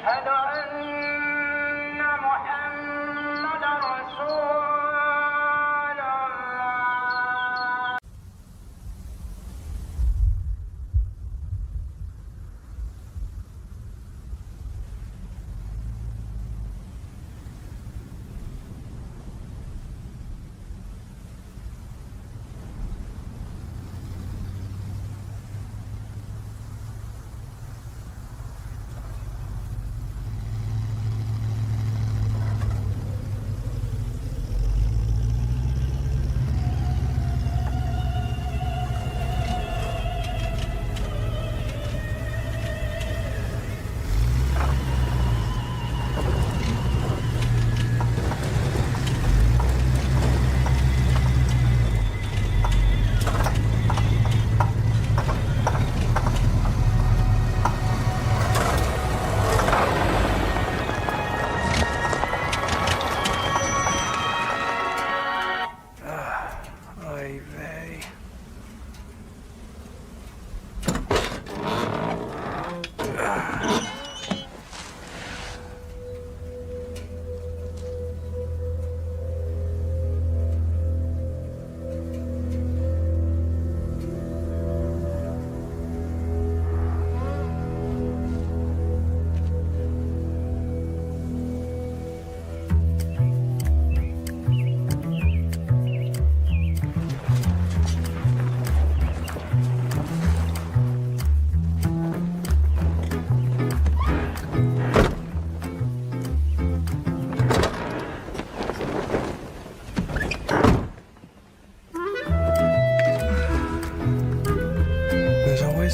أشهد أن محمدا رسول الله.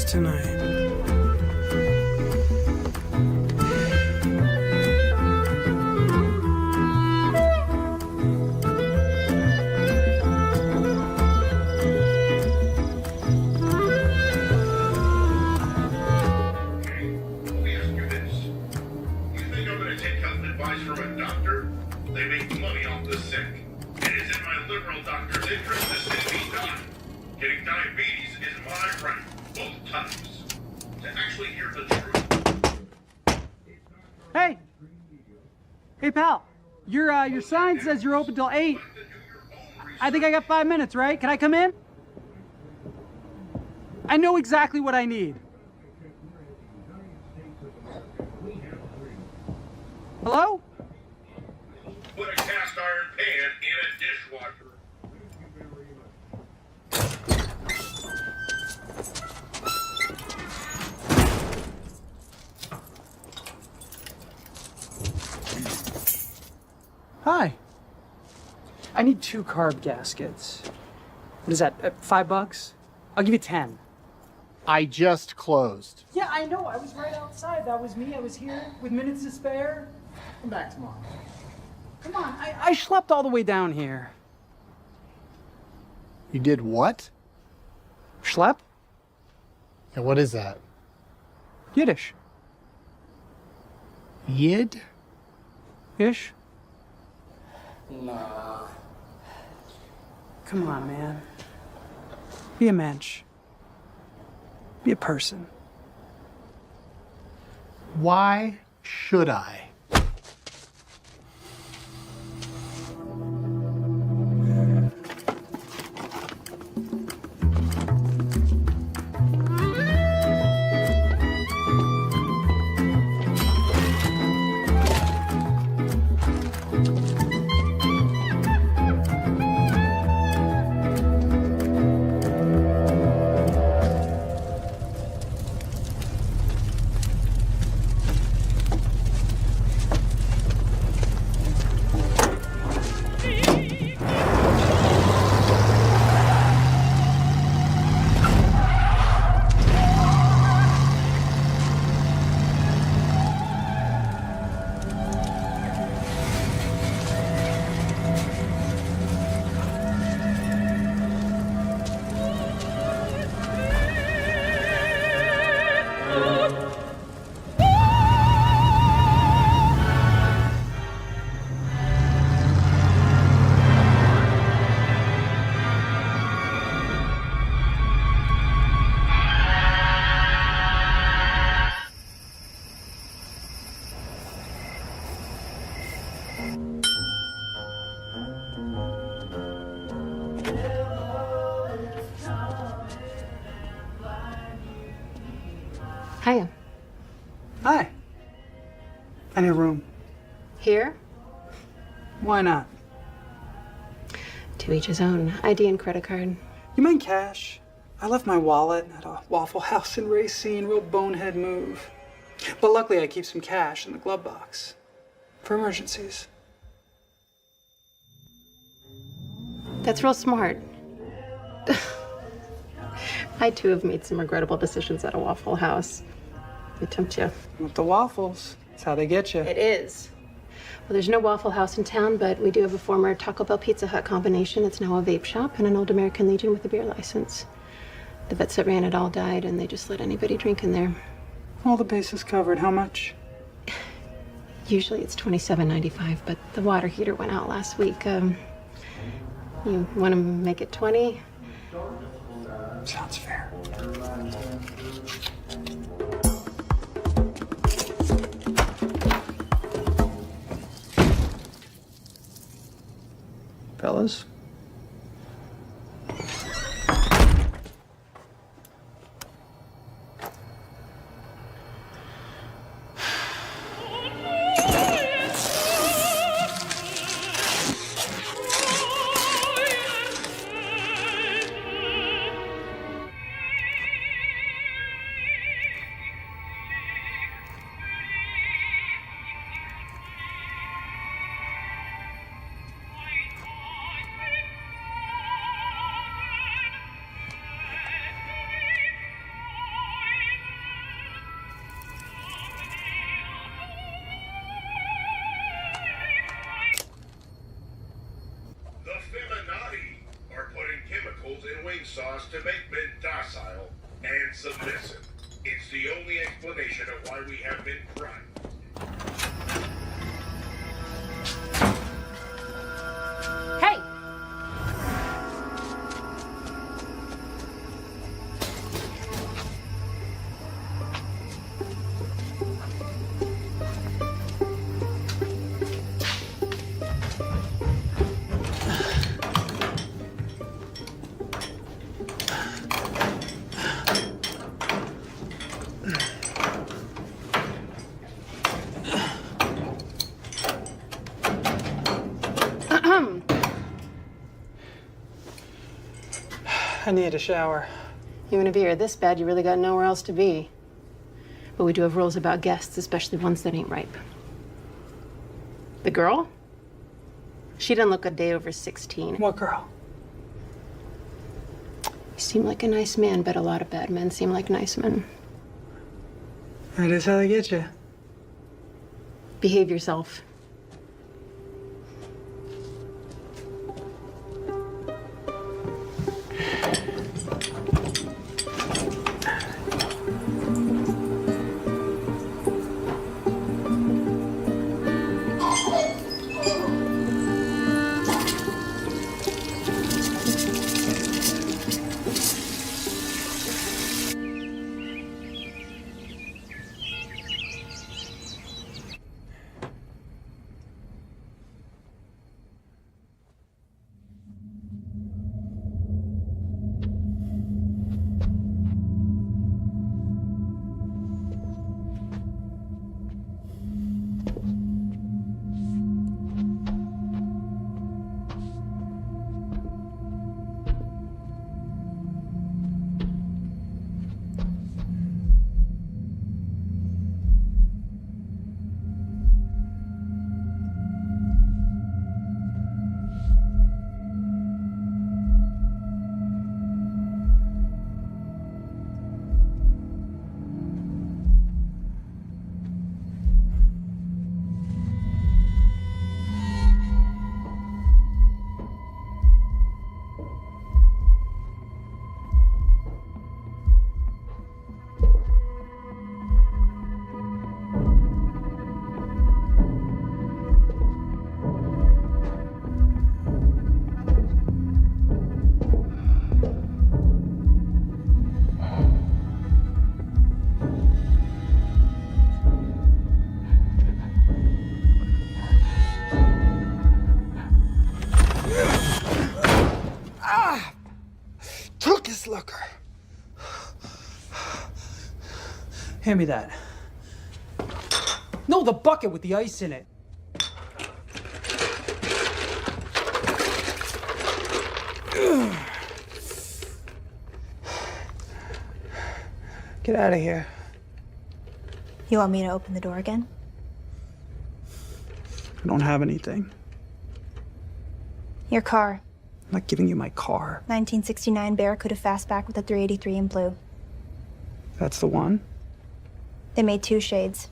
Tonight. Hey pal, your sign says you're open till 8. I think I got 5 minutes, right? Can I come in? I know exactly what I need. Hello? Put a cast iron pan in a dishwasher. Hi. I need 2 carb gaskets. What is that, $5? I'll give you 10. I just closed. Yeah, I know. I was right outside. That was me. I was here with minutes to spare. Come back tomorrow. Come on. I schlepped all the way down here. You did what? Schlepp? And what is that? Yiddish. Yid? Ish? Nah. Come on, man. Be a mensch. Be a person. Why should I? Hiya. Hi. I need a room. Here? Why not? To each his own. ID and credit card. You mind cash? I left my wallet at a Waffle House in Racine. Real bonehead move. But luckily I keep some cash in the glove box. For emergencies. That's real smart. I too have made some regrettable decisions at a Waffle House. They tempt you. With the waffles. That's how they get you. It is. Well, there's no Waffle House in town, but we do have a former Taco Bell Pizza Hut combination. It's now a vape shop and an old American Legion with a beer license. The vets that ran it all died, and they just let anybody drink in there. All the bases covered. How much? Usually it's $27.95, but the water heater went out last week. You want to make it 20? Sounds fair. Fellas? The Feminati are putting chemicals in wing sauce to make men docile and submissive. It's the only explanation of why we have been crying. Hey! I need a shower. Even if you're this bad, you really got nowhere else to be. But we do have rules about guests, especially ones that ain't ripe. The girl? She didn't look a day over 16. What girl? You seem like a nice man, but a lot of bad men seem like nice men. That is how they get you. Behave yourself. Hand me that. No, the bucket with the ice in it. Get out of here. You want me to open the door again? I don't have anything. Your car. I'm not giving you my car. 1969 Barracuda Fastback with a 383 in blue. That's the one? They made 2 shades.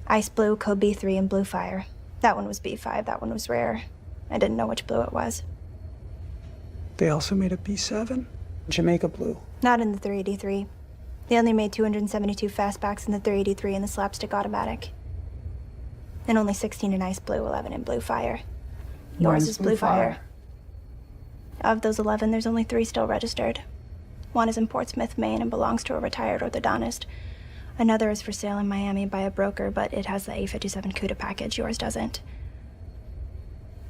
Ice blue, code B3, and blue fire. That one was B5, that one was rare. I didn't know which blue it was. They also made a B7? Jamaica blue. Not in the 383. They only made 272 fastbacks in the 383 and the slapstick automatic. And only 16 in ice blue, 11 in blue fire. Yours Mine's is blue fire. Of those 11, there's only 3 still registered. One is in Portsmouth, Maine, and belongs to a retired orthodontist. Another is for sale in Miami by a broker, but it has the A57 CUDA package. Yours doesn't.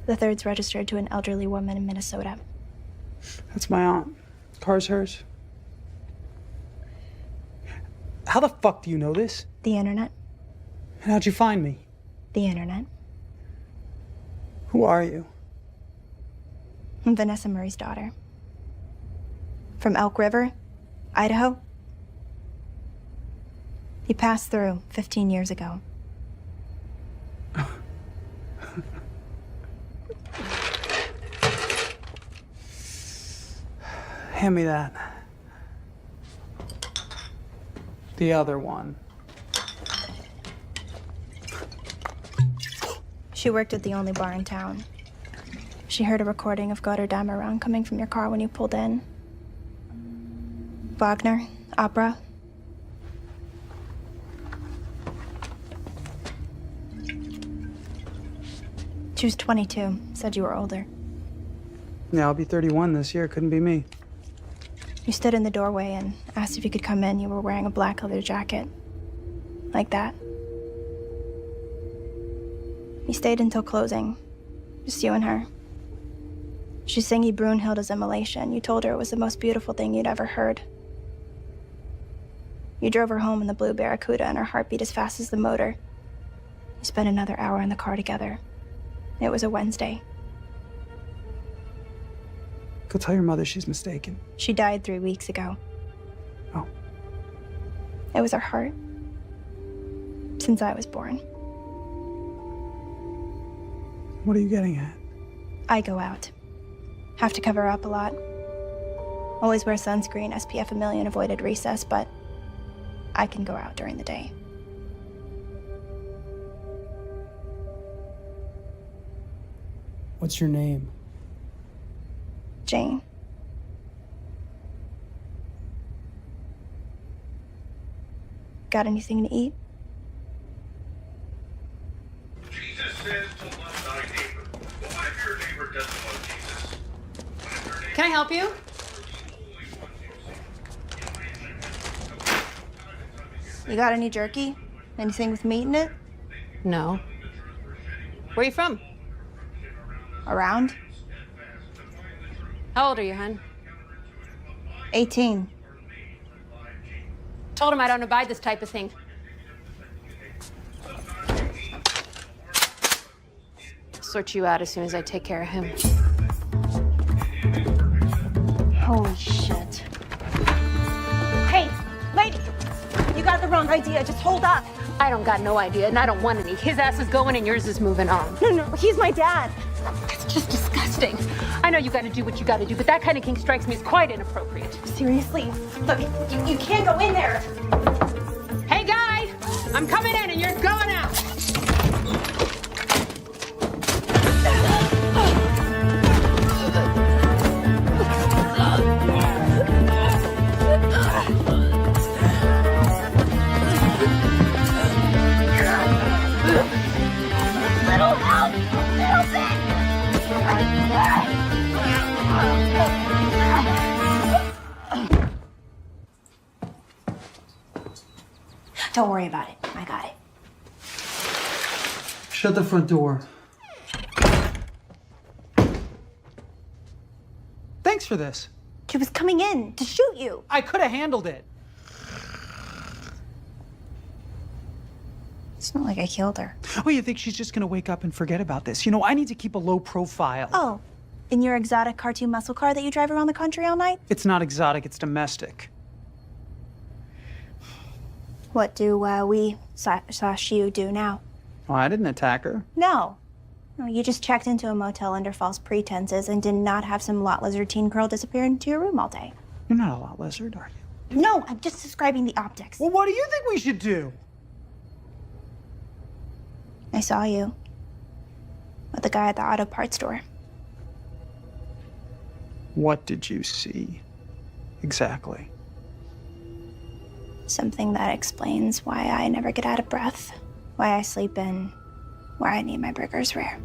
The third's registered to an elderly woman in Minnesota. That's my aunt. Car's hers. How the fuck do you know this? The internet. And how'd you find me? The internet. Who are you? I'm Vanessa Murray's daughter. From Elk River, Idaho. He passed through 15 years ago. Hand me that. The other one. She worked at the only bar in town. She heard a recording of Gotterdam around coming from your car when you pulled in. Wagner, opera. She was 22, said you were older. Yeah, I'll be 31 this year. Couldn't be me. You stood in the doorway and asked if you could come in. You were wearing a black leather jacket. Like that. You stayed until closing. Just you and her. She sang you Brunhilde's Immolation. You told her it was the most beautiful thing you'd ever heard. You drove her home in the blue Barracuda and her heart beat as fast as the motor. You spent another hour in the car together. It was a Wednesday. Go tell your mother she's mistaken. She died 3 weeks ago. Oh. It was her heart. Since I was born. What are you getting at? I go out. Have to cover up a lot. Always wear sunscreen, SPF a million, avoided recess, but I can go out during the day. What's your name? Jane. Got anything to eat? Jesus says to love thy neighbor. Well, what if your neighbor doesn't love Jesus? What if your neighbor Can I help you? are the only ones you see? You got any jerky? Anything with meat in it? No. Where are you from? Around? How old are you, hon? 18. Told him I don't abide this type of thing. Sort you out as soon as I take care of him. Holy shit. Hey, lady! You got the wrong idea. Just hold up. I don't got no idea, and I don't want any. His ass is going, and yours is moving on. No, he's my dad. That's just disgusting. I know you gotta do what you gotta do, but that kind of kink strikes me as quite inappropriate. Seriously? Look, you can't go in there. Hey, guy! I'm coming in, and you're going out! Little help! Little bit! Don't worry about it. I got it. Shut the front door. Thanks for this. She was coming in to shoot you. I could have handled it. It's not like I killed her. Oh, you think she's just gonna wake up and forget about this? You know, I need to keep a low profile. Oh, in your exotic cartoon muscle car that you drive around the country all night? It's not exotic, it's domestic. What do we/you do now? Oh, I didn't attack her. No. No, you just checked into a motel under false pretenses and did not have some lot lizard teen girl disappear into your room all day. You're not a lot lizard, are you? No, I'm just describing the optics. Well, what do you think we should do? I saw you with the guy at the auto parts store. What did you see? Exactly. Something that explains why I never get out of breath, why I sleep in, why I need my burgers rare.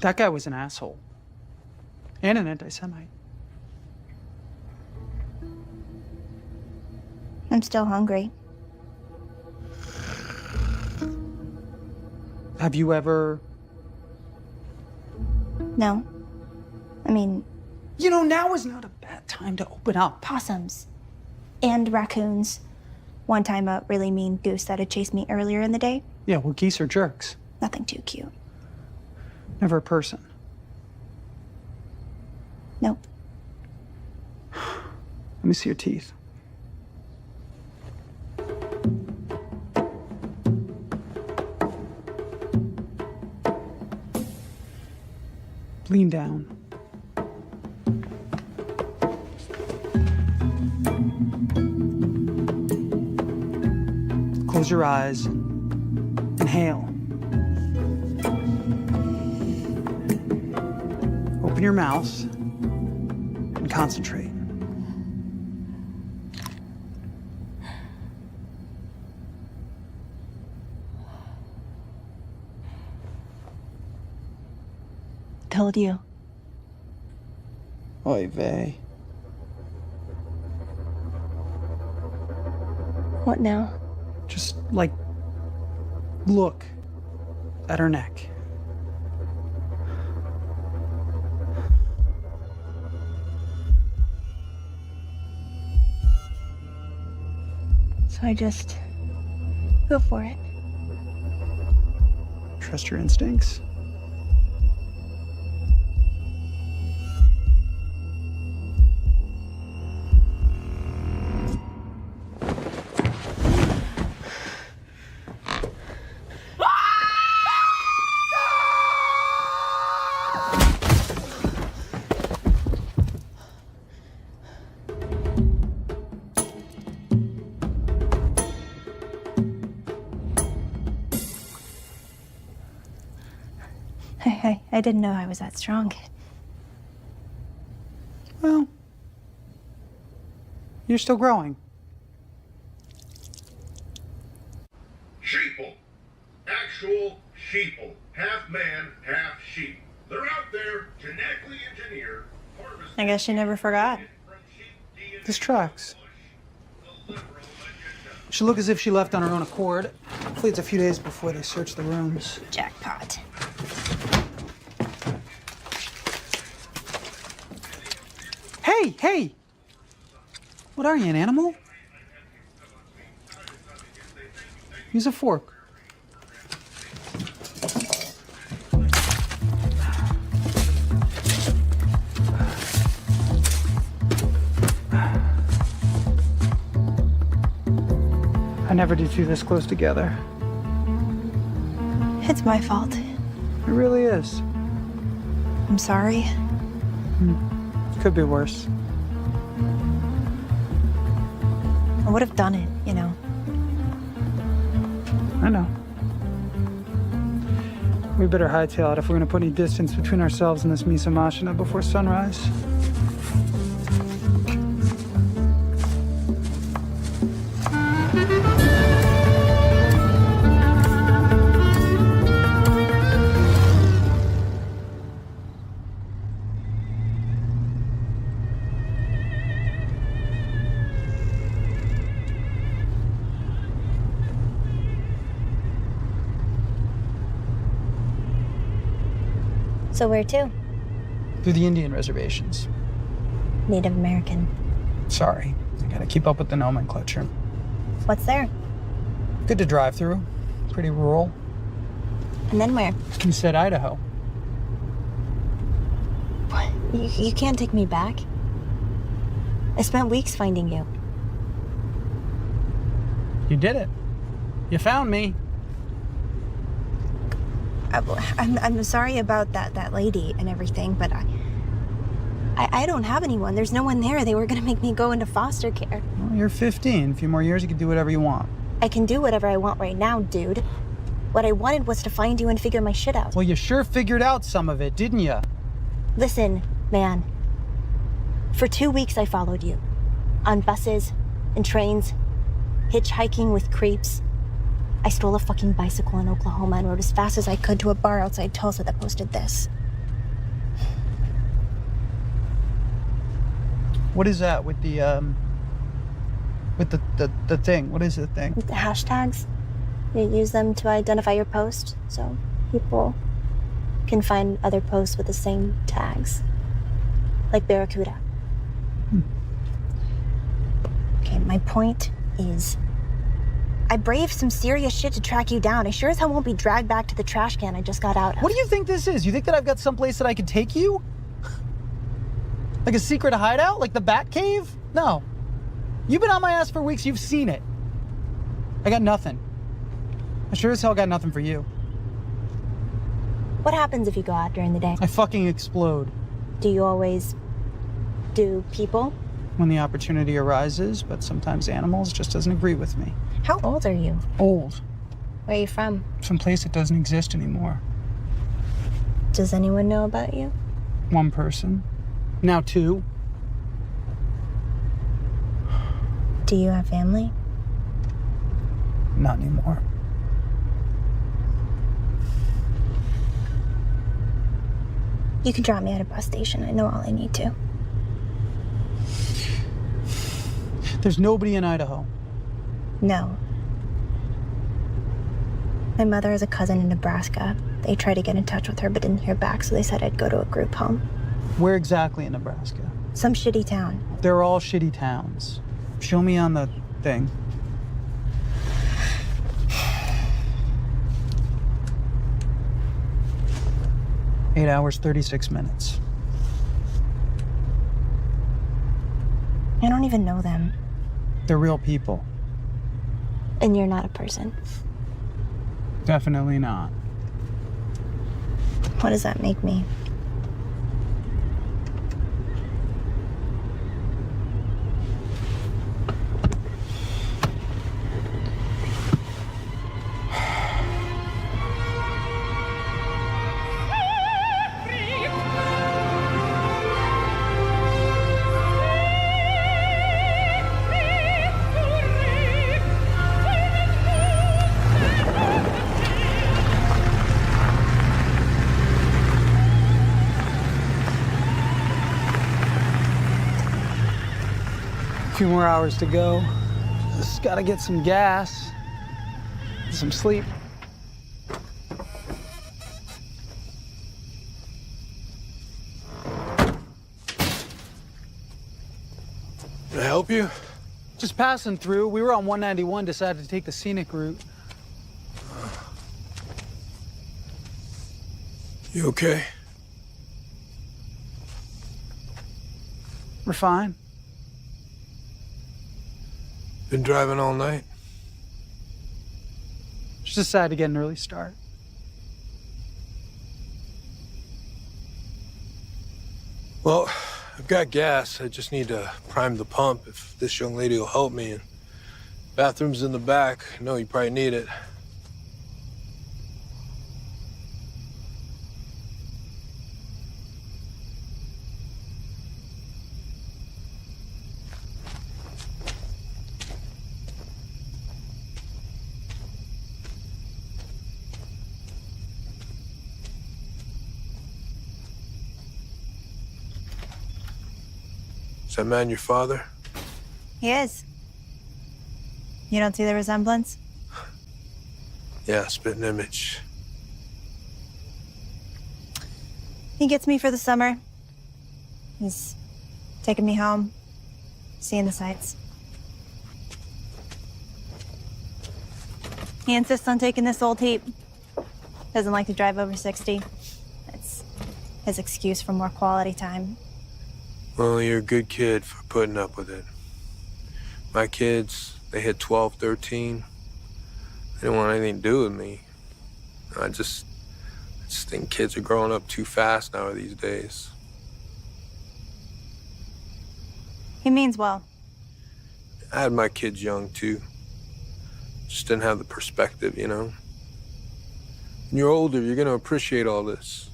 That guy was an asshole. And an anti-Semite. I'm still hungry. Have you ever... No. I mean, You know, now is not a bad time to open up. possums and raccoons. One time, a really mean goose that had chased me earlier in the day. Yeah, well, geese are jerks. Nothing too cute. Never a person. Nope. Let me see your teeth. Lean down. Close your eyes. Inhale. Open your mouth and concentrate. Told you. Oy vey. What now? Just, like, look at her neck. So I just go for it. Trust your instincts. I didn't know I was that strong. Well, you're still growing. Sheeple. Actual sheeple. Half man, half sheep. They're out there, genetically engineered, harvested I guess you never forgot. from sheep DNA. This tracks. The liberal agenda. She look as if she left on her own accord. Hopefully it's a few days before they search the rooms. Jackpot. Hey, hey! What are you, an animal? Use a fork. I never did two this close together. It's my fault. It really is. I'm sorry. Could be worse. I would have done it, you know. I know. We better hightail it if we're gonna put any distance between ourselves and this Misa Machina before sunrise. So where to? Through the Indian reservations. Native American. Sorry, I gotta keep up with the nomenclature. What's there? Good to drive through. Pretty rural. And then where? You said Idaho. What? You can't take me back. I spent weeks finding you. You did it. You found me. I'm sorry about that lady and everything, but I don't have anyone. There's no one there. They were gonna make me go into foster care. Well, you're 15. A few more years, you can do whatever you want. I can do whatever I want right now, dude. What I wanted was to find you and figure my shit out. Well, you sure figured out some of it, didn't you? Listen, man. For 2 weeks I followed you. On buses and trains, hitchhiking with creeps. I stole a fucking bicycle in Oklahoma and rode as fast as I could to a bar outside Tulsa that posted this. What is that with the thing? What is the thing? The hashtags, you use them to identify your post, so people can find other posts with the same tags. Like Barracuda. Okay, my point is, I braved some serious shit to track you down. I sure as hell won't be dragged back to the trash can I just got out of. What do you think this is? You think that I've got someplace that I can take you? Like a secret hideout? Like the Bat Cave? No. You've been on my ass for weeks. You've seen it. I got nothing. I sure as hell got nothing for you. What happens if you go out during the day? I fucking explode. Do you always do people? When the opportunity arises, but sometimes animals just doesn't agree with me. How old are you? Old. Where are you from? Some place that doesn't exist anymore. Does anyone know about you? One person. Now 2. Do you have family? Not anymore. You can drop me at a bus station. I know all I need to. There's nobody in Idaho. No. My mother has a cousin in Nebraska. They tried to get in touch with her but didn't hear back, so they said I'd go to a group home. Where exactly in Nebraska? Some shitty town. They're all shitty towns. Show me on the thing. Eight hours, 36 minutes. I don't even know them. They're real people. And you're not a person. Definitely not. What does that make me? A few more hours to go. Just gotta get some gas, some sleep. Can I help you? Just passing through. We were on 191, decided to take the scenic route. You okay? We're fine. Been driving all night? Just decided to get an early start. Well, I've got gas. I just need to prime the pump if this young lady will help me. And bathroom's in the back. I know you probably need it. Is that man your father? He is. You don't see the resemblance? Yeah, spitting image. He gets me for the summer. He's taking me home, seeing the sights. He insists on taking this old heap. Doesn't like to drive over 60. It's his excuse for more quality time. Well, you're a good kid for putting up with it. My kids, they hit 12, 13. They didn't want anything to do with me. I just think kids are growing up too fast now these days. He means well. I had my kids young, too. Just didn't have the perspective, you know? When you're older, you're gonna appreciate all this.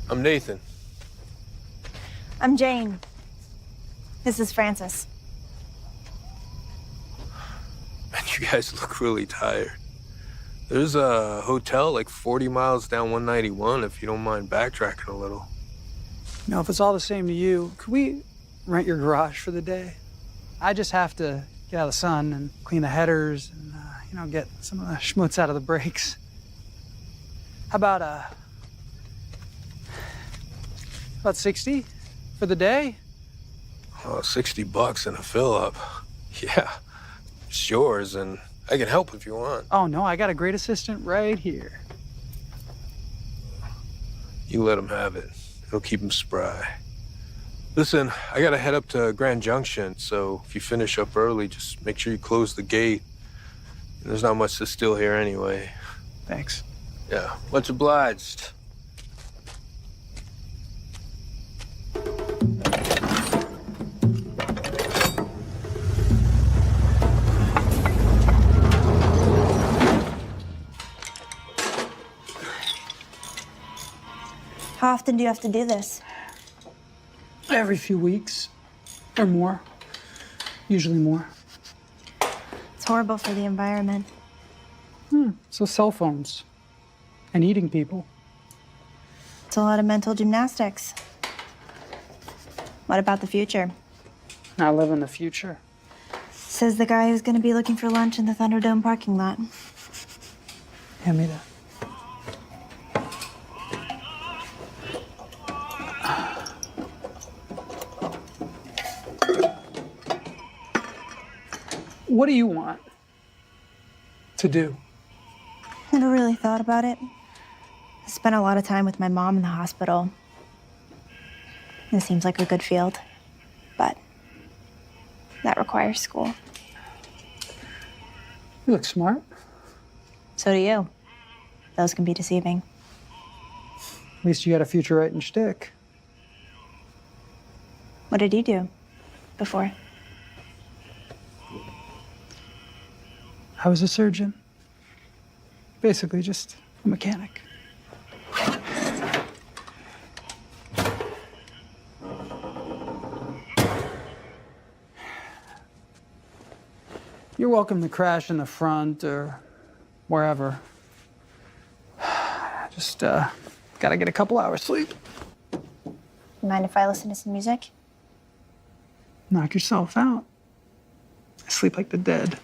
I'm Nathan. I'm Jane. This is Francis. Man, you guys look really tired. There's a hotel like 40 miles down 191 if you don't mind backtracking a little. You know, if it's all the same to you, could we rent your garage for the day? I just have to get out of the sun and clean the headers and, you know, get some of the schmutz out of the brakes. How about 60 for the day? Oh, $60 and a fill-up. Yeah, it's yours, and I can help if you want. Oh, no, I got a great assistant right here. You let him have it. It'll keep him spry. Listen, I gotta head up to Grand Junction, so if you finish up early, just make sure you close the gate. There's not much to steal here anyway. Thanks. Yeah, much obliged. How often do you have to do this? Every few weeks or more. Usually more. It's horrible for the environment. So cell phones and eating people. It's a lot of mental gymnastics. What about the future? I live in the future. Says the guy who's gonna be looking for lunch in the Thunderdome parking lot. Hand me that. What do you want to do? Never really thought about it. I spent a lot of time with my mom in the hospital. It seems like a good field, but that requires school. You look smart. So do you. Those can be deceiving. At least you got a future writing shtick. What did you do before? I was a surgeon. Basically just a mechanic. You're welcome to crash in the front or wherever. Just gotta get a couple hours sleep. Mind if I listen to some music? Knock yourself out. I sleep like the dead.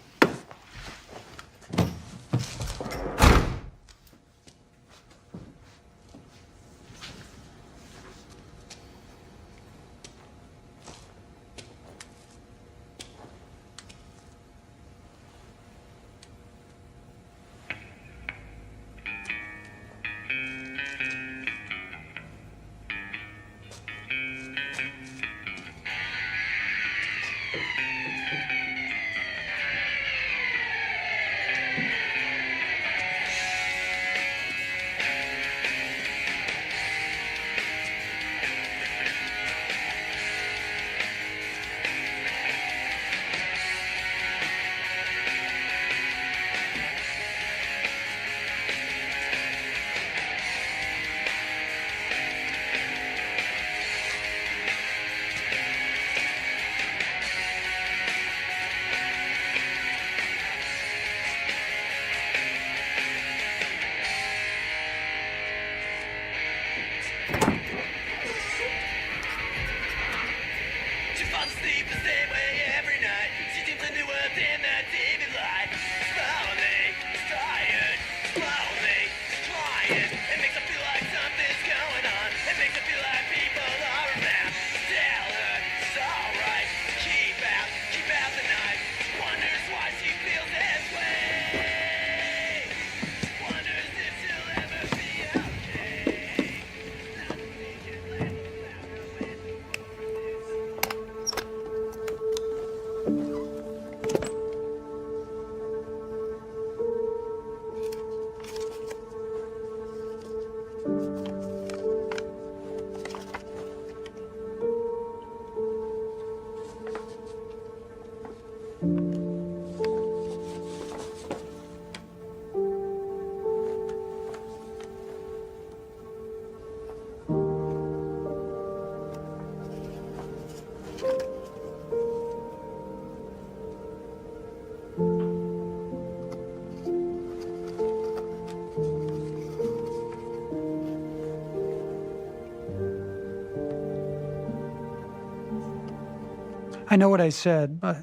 I know what I said, but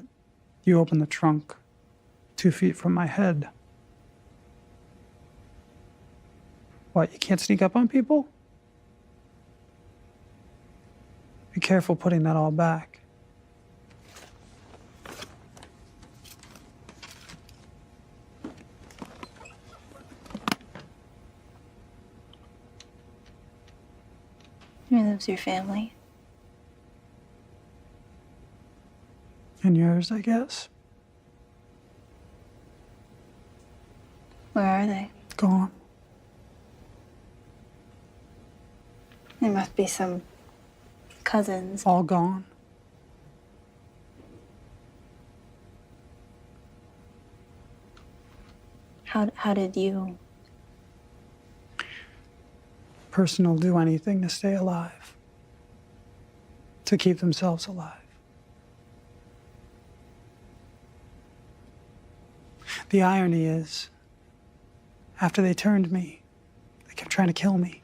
you opened the trunk 2 feet from my head. What, you can't sneak up on people? Be careful putting that all back. Here lives your family. And yours, I guess. Where are they? Gone. There must be some cousins. All gone. How did you? Person will do anything to stay alive. To keep themselves alive. The irony is, after they turned me, they kept trying to kill me.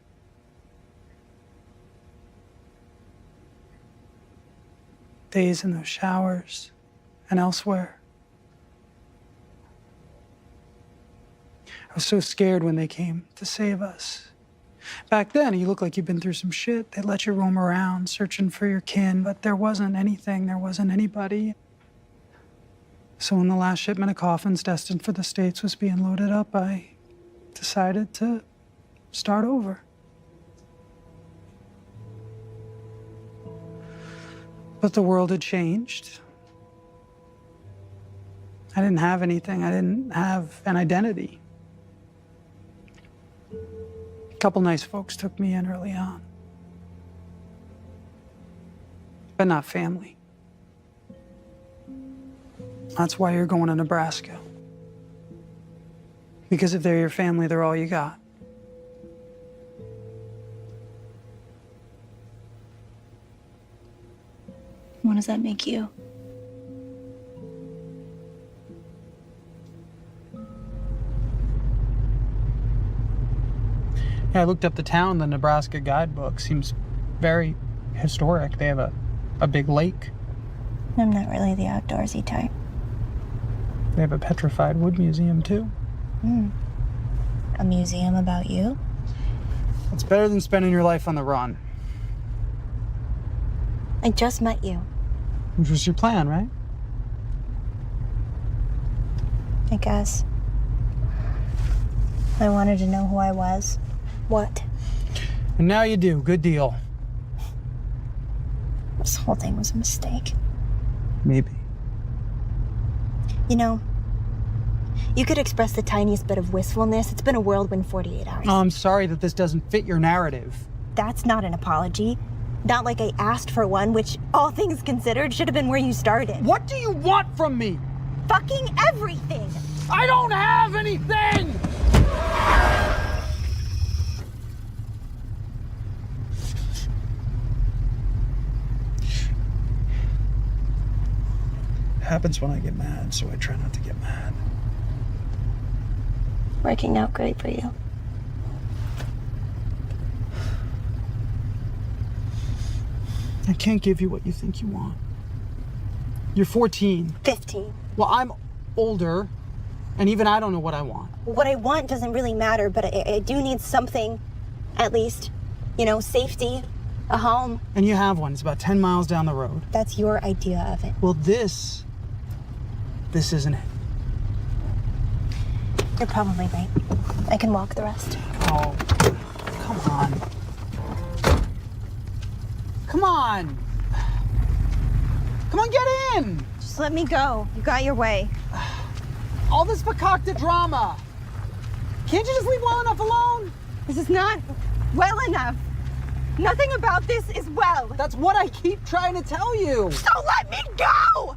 Days in those showers and elsewhere. I was so scared when they came to save us. Back then, you looked like you'd been through some shit. They let you roam around searching for your kin, but there wasn't anything, there wasn't anybody. So when the last shipment of coffins destined for the States was being loaded up, I decided to start over. But the world had changed. I didn't have anything. I didn't have an identity. A couple nice folks took me in early on. But not family. That's why you're going to Nebraska. Because if they're your family, they're all you got. What does that make you? Yeah, I looked up the town, the Nebraska guidebook. Seems very historic. They have a big lake. I'm not really the outdoorsy type. They have a petrified wood museum, too. A museum about you? It's better than spending your life on the run. I just met you. Which was your plan, right? I guess. I wanted to know who I was. What? And now you do. Good deal. This whole thing was a mistake. Maybe. You know, you could express the tiniest bit of wistfulness. It's been a whirlwind 48 hours. Oh, I'm sorry that this doesn't fit your narrative. That's not an apology. Not like I asked for one, which, all things considered, should have been where you started. What do you want from me? Fucking everything! I don't have anything! It happens when I get mad, so I try not to get mad. Working out great for you. I can't give you what you think you want. You're 14. 15. Well, I'm older, and even I don't know what I want. What I want doesn't really matter, but I do need something, at least. You know, safety, a home. And you have one. It's about 10 miles down the road. That's your idea of it. Well, this isn't it. You're probably right. I can walk the rest. Oh, come on. Come on. Come on, get in. Just let me go. You got your way. All this fakakta drama. Can't you just leave well enough alone? This is not well enough. Nothing about this is well. That's what I keep trying to tell you. So let me go!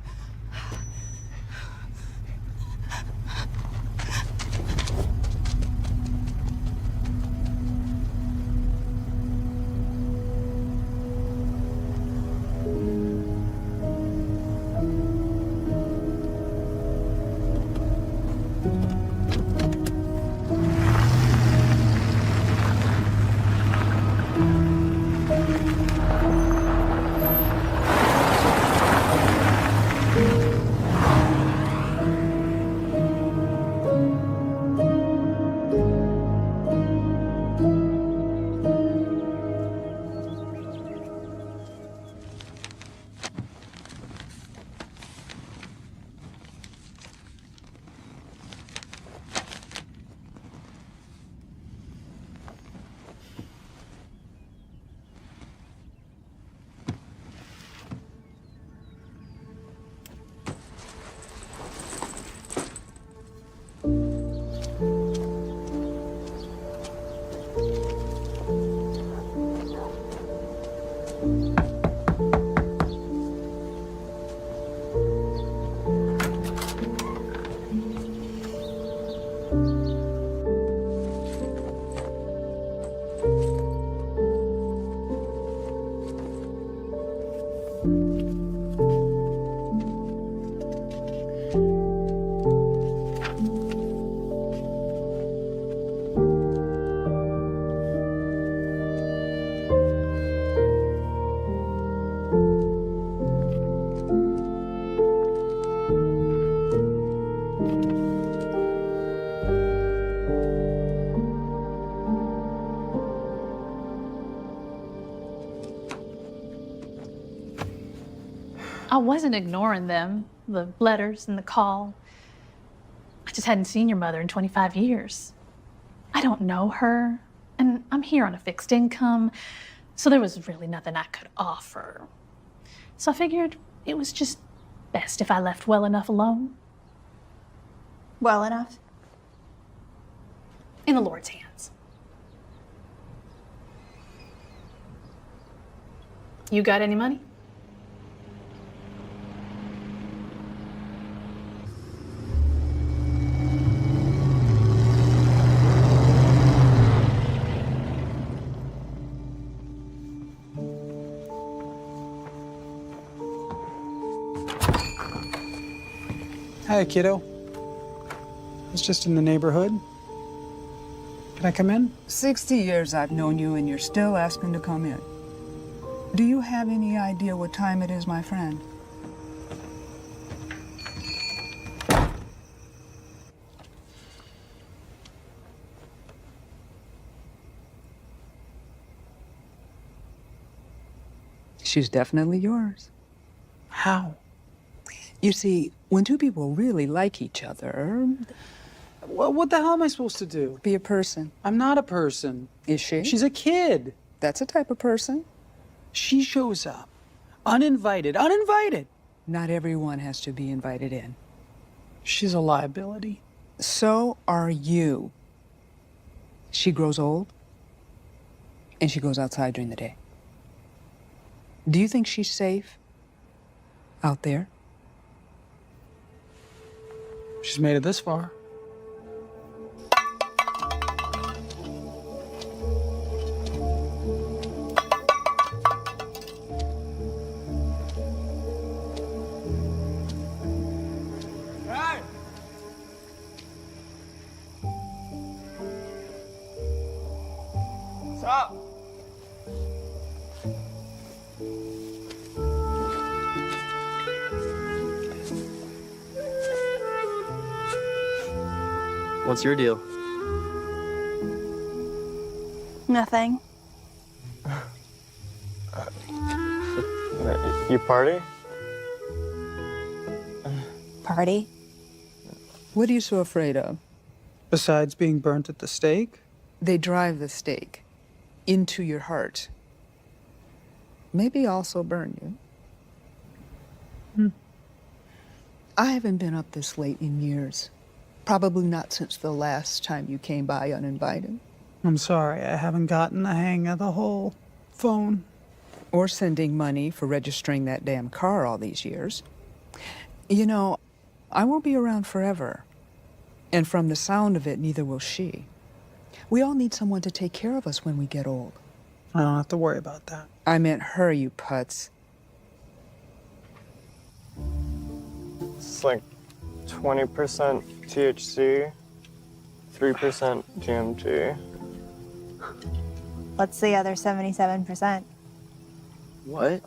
I wasn't ignoring them, the letters and the call. I just hadn't seen your mother in 25 years. I don't know her, and I'm here on a fixed income, so there was really nothing I could offer. So I figured it was just best if I left well enough alone. Well enough? In the Lord's hands. You got any money? Hi, kiddo. I was just in the neighborhood. Can I come in? 60 years I've known you, and you're still asking to come in. Do you have any idea what time it is, my friend? She's definitely yours. How? You see, when two people really like each other, What the hell am I supposed to do? be a person. I'm not a person. Is she? She's a kid. That's a type of person. She shows up. Uninvited. Uninvited. Not everyone has to be invited in. She's a liability. So are you. She grows old, and she goes outside during the day. Do you think she's safe out there? She's made it this far. Stop! What's your deal? Nothing. You party? Party? What are you so afraid of? Besides being burnt at the stake? They drive the stake into your heart. Maybe also burn you. I haven't been up this late in years. Probably not since the last time you came by uninvited. I'm sorry, I haven't gotten the hang of the whole phone. Or sending money for registering that damn car all these years. You know, I won't be around forever. And from the sound of it, neither will she. We all need someone to take care of us when we get old. I don't have to worry about that. I meant her, you putz. It's like 20% THC, 3% DMT. What's the other 77%? What?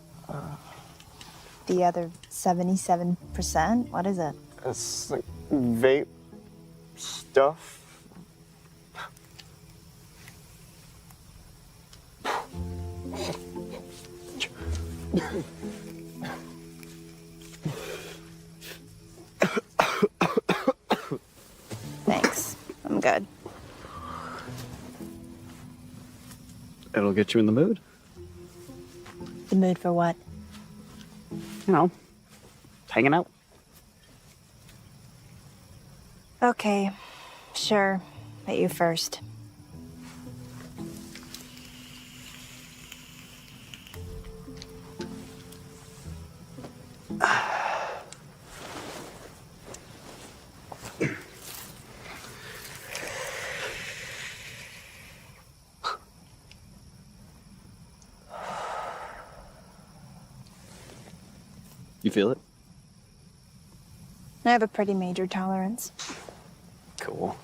The other 77%? What is it? It's like vape stuff. Thanks. I'm good. It'll get you in the mood. The mood for what? You know, hanging out. Okay, sure. But you first. You feel it? I have a pretty major tolerance. Cool.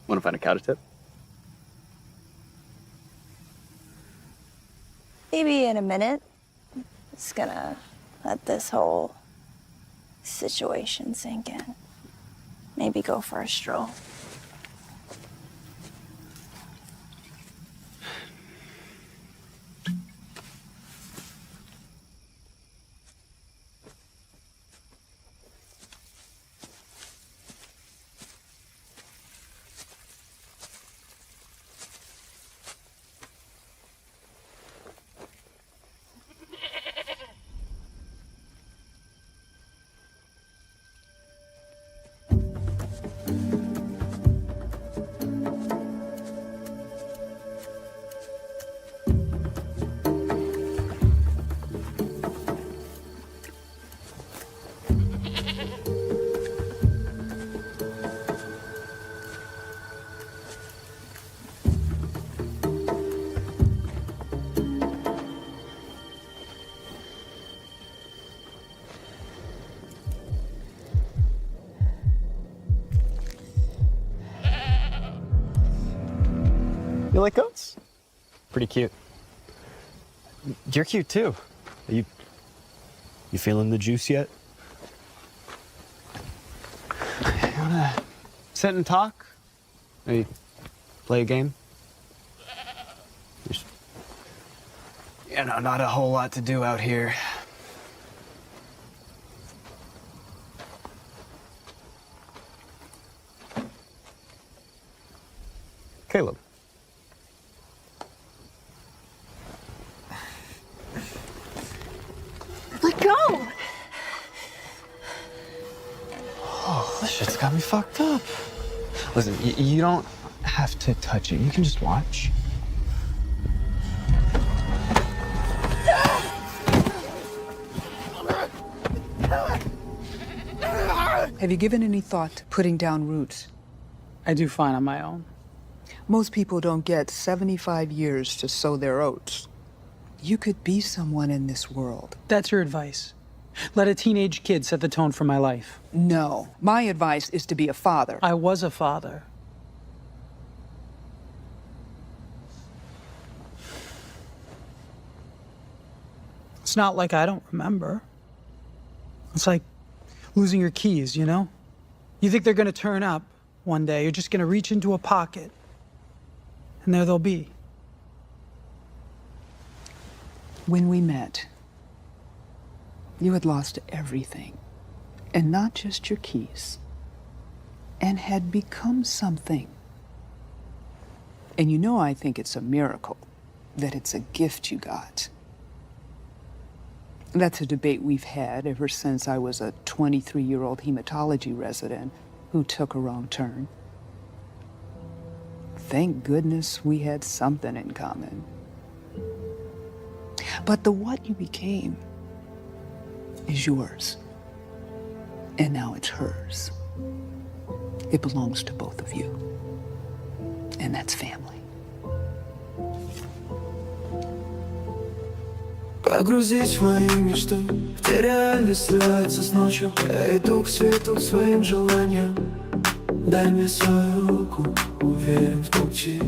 Want to find a cow to tip? Maybe in a minute. Just gonna let this whole situation sink in. Maybe go for a stroll. You like goats? Pretty cute. You're cute too. You feeling the juice yet? You wanna sit and talk? Maybe play a game? There's, not a whole lot to do out here. Caleb. Let go! Oh, this shit's got me fucked up. Listen, you don't have to touch it. You can just watch. Have you given any thought to putting down roots? I do fine on my own. Most people don't get 75 years to sow their oats. You could be someone in this world. That's your advice. Let a teenage kid set the tone for my life. No. My advice is to be a father. I was a father. It's not like I don't remember. It's like losing your keys, you know? You think they're gonna turn up one day. You're just gonna reach into a pocket, and there they'll be. When we met, you had lost everything, and not just your keys, and had become something. And you know I think it's a miracle that it's a gift you got. That's a debate we've had ever since I was a 23-year-old hematology resident who took a wrong turn. Thank goodness we had something in common. But the what you became is yours. And now it's hers. It belongs to both of you. And that's family. Погрузить в мои мечты, в те реальность сливается с ночью. Я иду к свету своим желаниям. Дай мне свою руку, уверен в пути.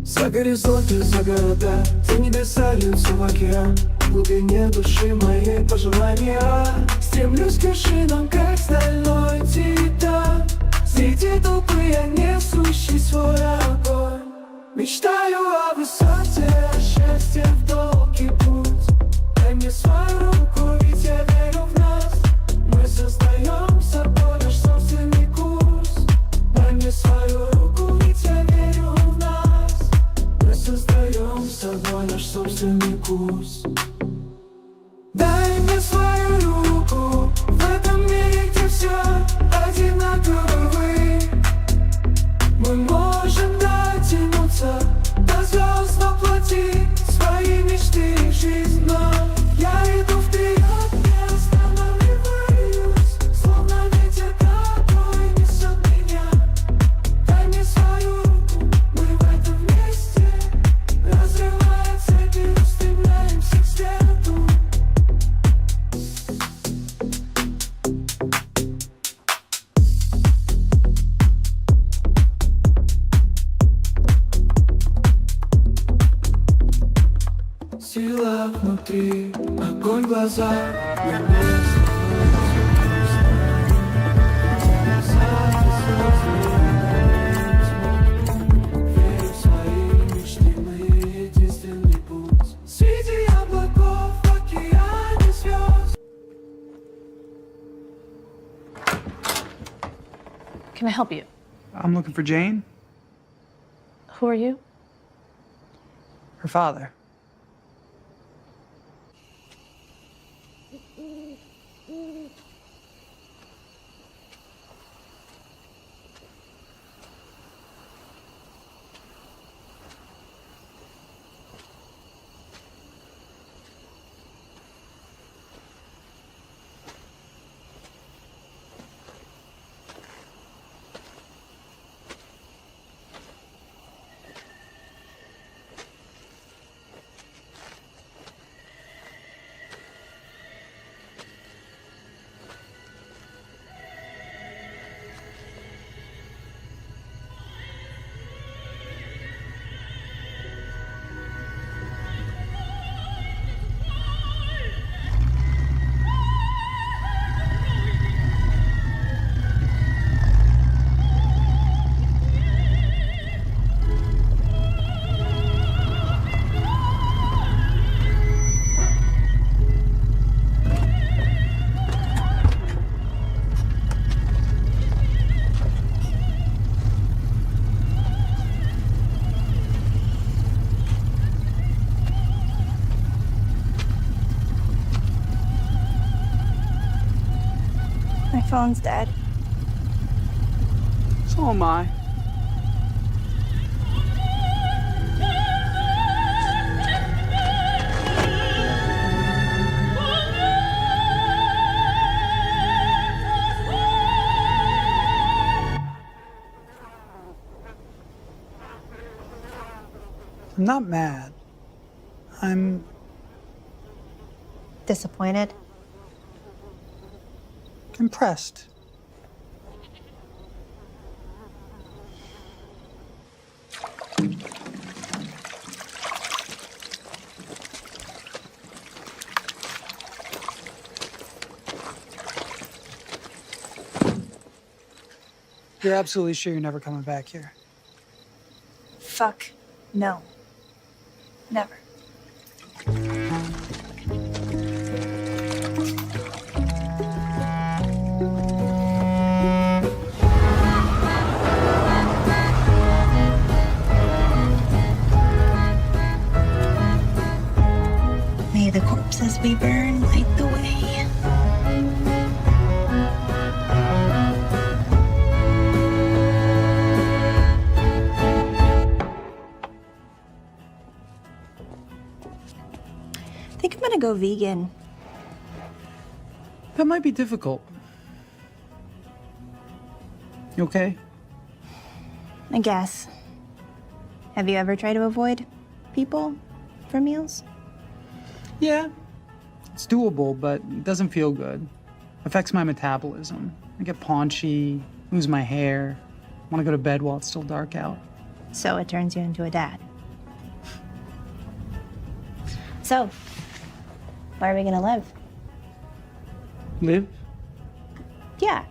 За горизонты, за города, за небеса льются в океан. В глубине души моей пожелания стремлюсь к вершинам, как стальной титан. Среди толпы я несущий свой огонь. Мечтаю о высоте, о счастье в долгий путь. Дай мне свою руку, ведь я верю в нас. Мы создаем с собой наш собственный курс. Дай мне свою руку, ведь я верю в нас. Мы создаем с собой наш собственный курс. Дай мне свою руку в этом мире, где все одинаково. Мы можем дотянуться до звезд, воплотить свои мечты в жизнь. Но я иду вперед, не останавливаюсь, словно ветер, который несет меня. Дай мне свою руку, мы в этом вместе, разрывая цепи, устремляемся к свету. Сила внутри, огонь в глазах. Верю в свои мечты, мы единственный путь. Среди облаков, в океане звезд. Can I help you? I'm looking for Jane, Who are you? her father. phone's dead. So am I. I'm not mad. I'm Disappointed? impressed. You're absolutely sure you're never coming back here? Fuck. No. Never. May the corpses we burn light the way. I think I'm gonna go vegan. That might be difficult. You okay? I guess. Have you ever tried to avoid people for meals? Yeah. It's doable, but it doesn't feel good. Affects my metabolism. I get paunchy, lose my hair, want to go to bed while it's still dark out. So it turns you into a dad. So, where are we gonna live? Live? Yeah.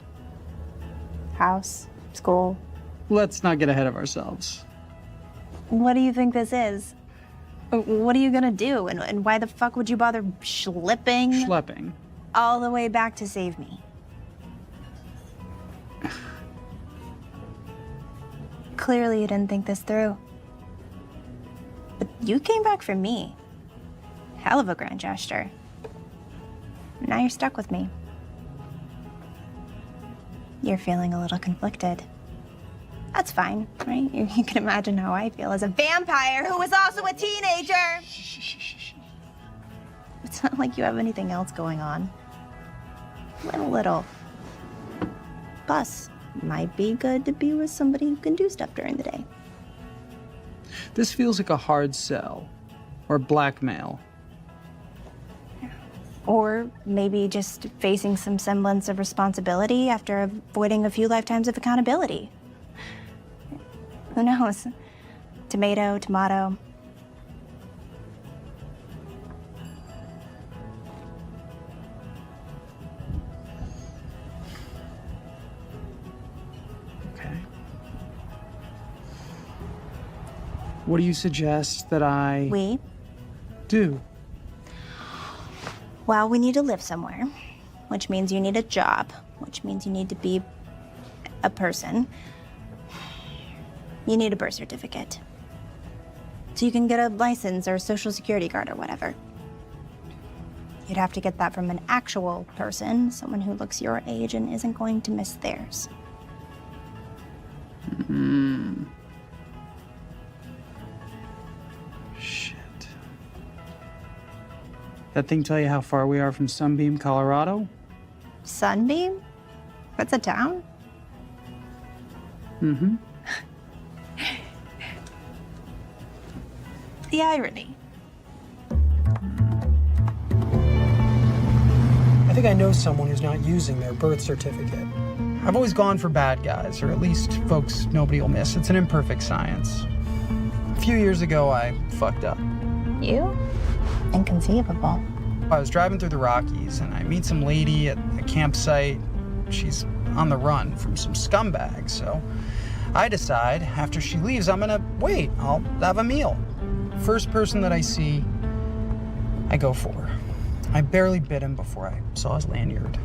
House, school. Let's not get ahead of ourselves. What do you think this is? What are you gonna do? And why the fuck would you bother Schlepping. all the way back to save me? Clearly you didn't think this through. But you came back for me. Hell of a grand gesture. Now you're stuck with me. You're feeling a little conflicted. That's fine, right? You can imagine how I feel as a vampire who was also a teenager. It's not like you have anything else going on. Little. Plus, might be good to be with somebody who can do stuff during the day. This feels like a hard sell. Or blackmail. Or maybe just facing some semblance of responsibility after avoiding a few lifetimes of accountability. Who knows? Tomato, tomato. Okay. What do you suggest that I We? do? Well, we need to live somewhere, which means you need a job, which means you need to be a person. You need a birth certificate. So you can get a license or social security card or whatever. You'd have to get that from an actual person, someone who looks your age and isn't going to miss theirs. Shit. That thing tell you how far we are from Sunbeam, Colorado? Sunbeam? That's a town? Mm-hmm. The irony. I think I know someone who's not using their birth certificate. I've always gone for bad guys, or at least folks nobody will miss. It's an imperfect science. A few years ago, I fucked up. You? Inconceivable. I was driving through the Rockies, and I meet some lady at a campsite. She's on the run from some scumbags, so I decide after she leaves, I'm gonna wait. I'll have a meal. First person that I see, I go for. I barely bit him before I saw his lanyard.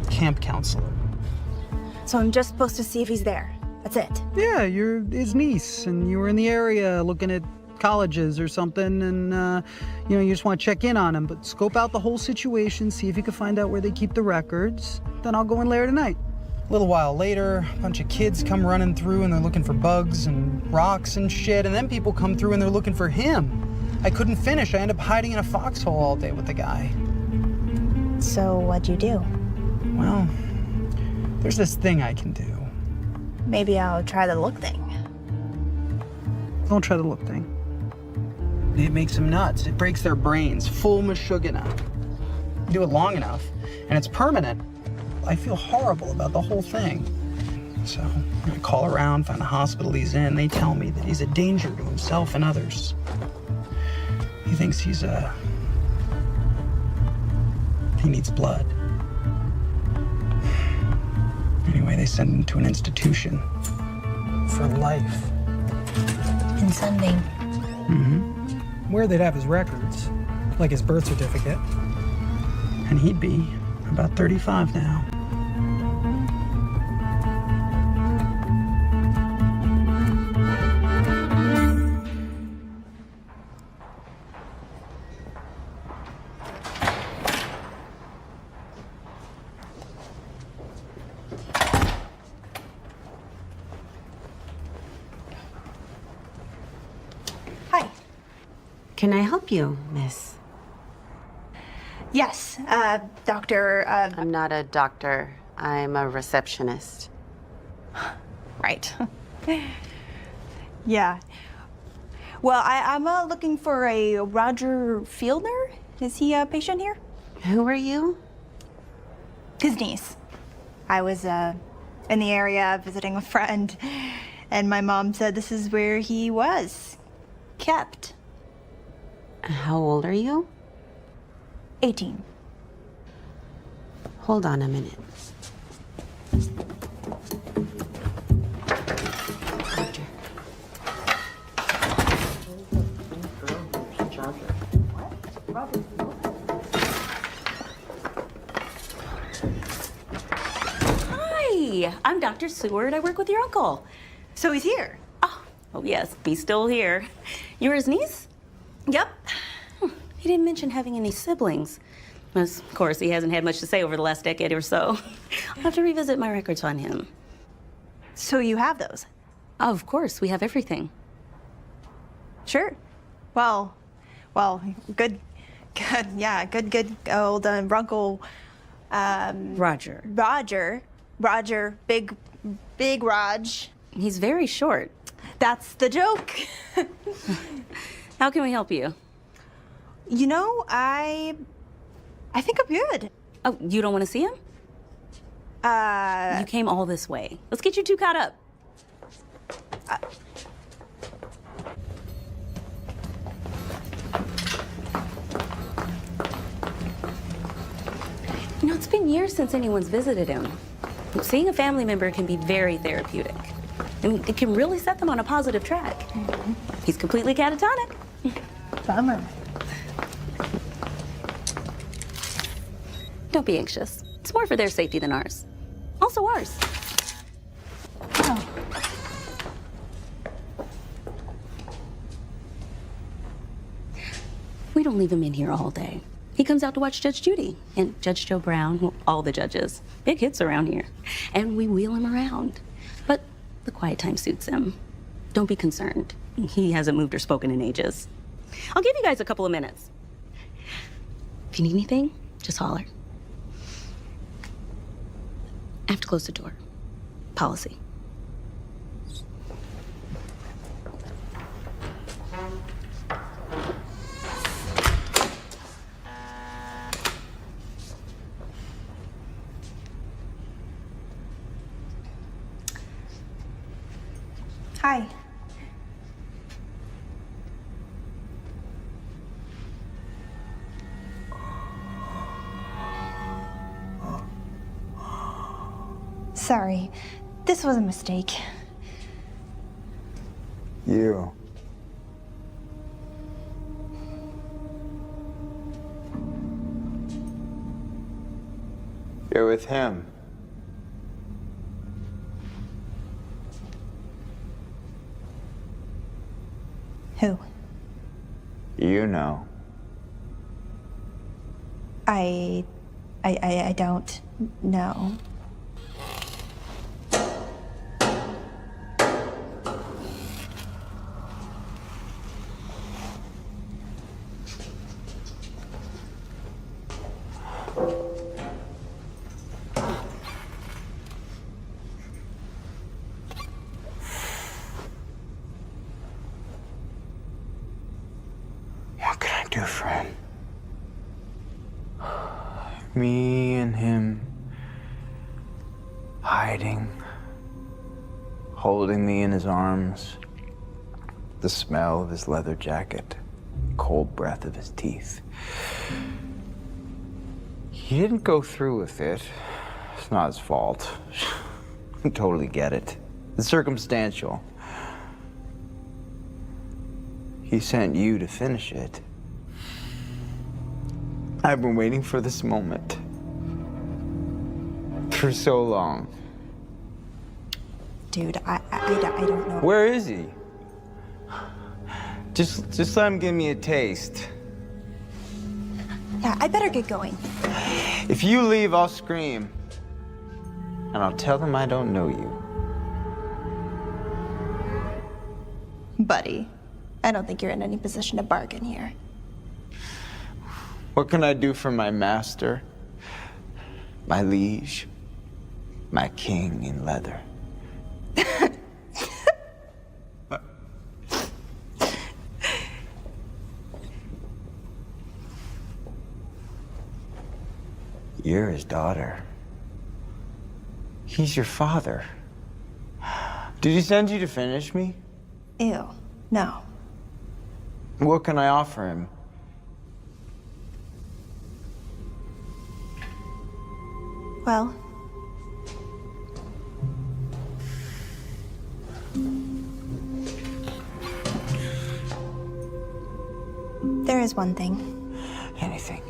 Camp counselor. So I'm just supposed to see if he's there. That's it. Yeah, you're his niece, and you were in the area looking at colleges or something, and you just want to check in on them. But scope out the whole situation, see if you can find out where they keep the records. Then I'll go in later tonight. A little while later, a bunch of kids come running through and they're looking for bugs and rocks and shit, and then people come through and they're looking for him. I couldn't finish. I ended up hiding in a foxhole all day with the guy. So what'd you do? Well, there's this thing I can do. Maybe I'll try the look thing. Don't try the look thing. It makes them nuts. It breaks their brains. Full mashugana. You do it long enough, and it's permanent. I feel horrible about the whole thing. So I call around, find the hospital he's in. They tell me that he's a danger to himself and others. He thinks he needs blood. Anyway, they send him to an institution for life. In Sunbeam. Mm-hmm. Where they'd have his records, like his birth certificate. And he'd be about 35 now. Hi. Can I help you, miss? Yes, doctor, I'm not a doctor. I'm a receptionist. Right. Yeah. Well, I'm looking for a Roger Fielder. Is he a patient here? Who are you? His niece. I was in the area visiting a friend, and my mom said this is where he was kept. How old are you? 18. Hold on a minute. Hi, I'm Dr. Seward. I work with your uncle. So he's here? Oh yes, he's still here. You're his niece? Yep. He didn't mention having any siblings. Of course, he hasn't had much to say over the last decade or so. I'll have to revisit my records on him. So you have those? Of course, we have everything. Sure. Well, good, yeah, good old Runkle, Roger. Roger, big Raj. He's very short. That's the joke. How can we help you? You know, I think I'm good. Oh, you don't want to see him? You came all this way. Let's get you two caught up. You know, it's been years since anyone's visited him. Seeing a family member can be very therapeutic. I mean, it can really set them on a positive track. Mm-hmm. He's completely catatonic. Bummer. Don't be anxious. It's more for their safety than ours. Also ours. Oh. We don't leave him in here all day. He comes out to watch Judge Judy and Judge Joe Brown, well, all the judges. Big hits around here. And we wheel him around. But the quiet time suits him. Don't be concerned. He hasn't moved or spoken in ages. I'll give you guys a couple of minutes. If you need anything, just holler. I have to close the door. Policy. Hi. Sorry, this was a mistake. You. You're with him. Who? You know. I don't know. What can I do for him? Me and him hiding, holding me in his arms, the smell of his leather jacket, cold breath of his teeth. He didn't go through with it. It's not his fault. I totally get it. It's circumstantial. He sent you to finish it. I've been waiting for this moment for so long. Dude, I don't know. Where is he? Just let him give me a taste. Yeah, I better get going. If you leave, I'll scream. And I'll tell them I don't know you. Buddy, I don't think you're in any position to bargain here. What can I do for my master? My liege? My king in leather? You're his daughter. He's your father. Did he send you to finish me? Ew, no. What can I offer him? Well, there is one thing. Anything.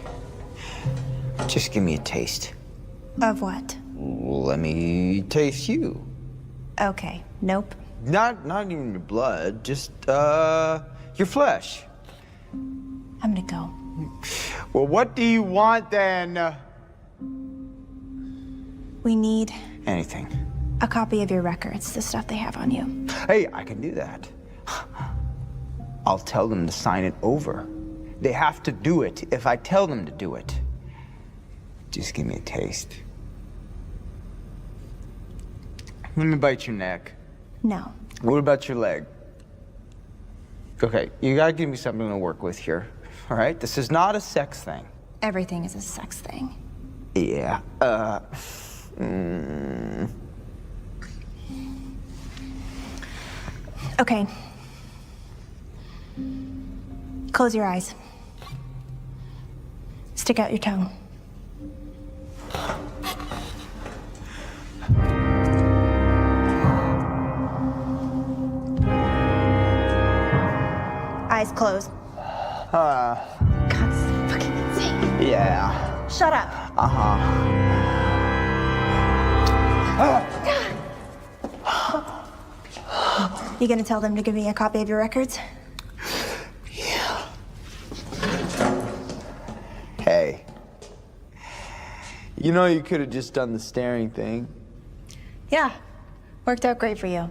Just give me a taste. Of what? Let me taste you. Okay, nope. Not even your blood, just your flesh. I'm gonna go. Well, what do you want then? We need Anything. a copy of your records, the stuff they have on you. Hey, I can do that. I'll tell them to sign it over. They have to do it if I tell them to do it. Just give me a taste. Let me bite your neck. No. What about your leg? Okay, you gotta give me something to work with here. All right? This is not a sex thing. Everything is a sex thing. Yeah. Okay. Close your eyes. Stick out your tongue. Eyes closed. God, this is fucking insane. Yeah. Shut up. You gonna tell them to give me a copy of your records? Hey. You know you could have just done the staring thing. Yeah. Worked out great for you.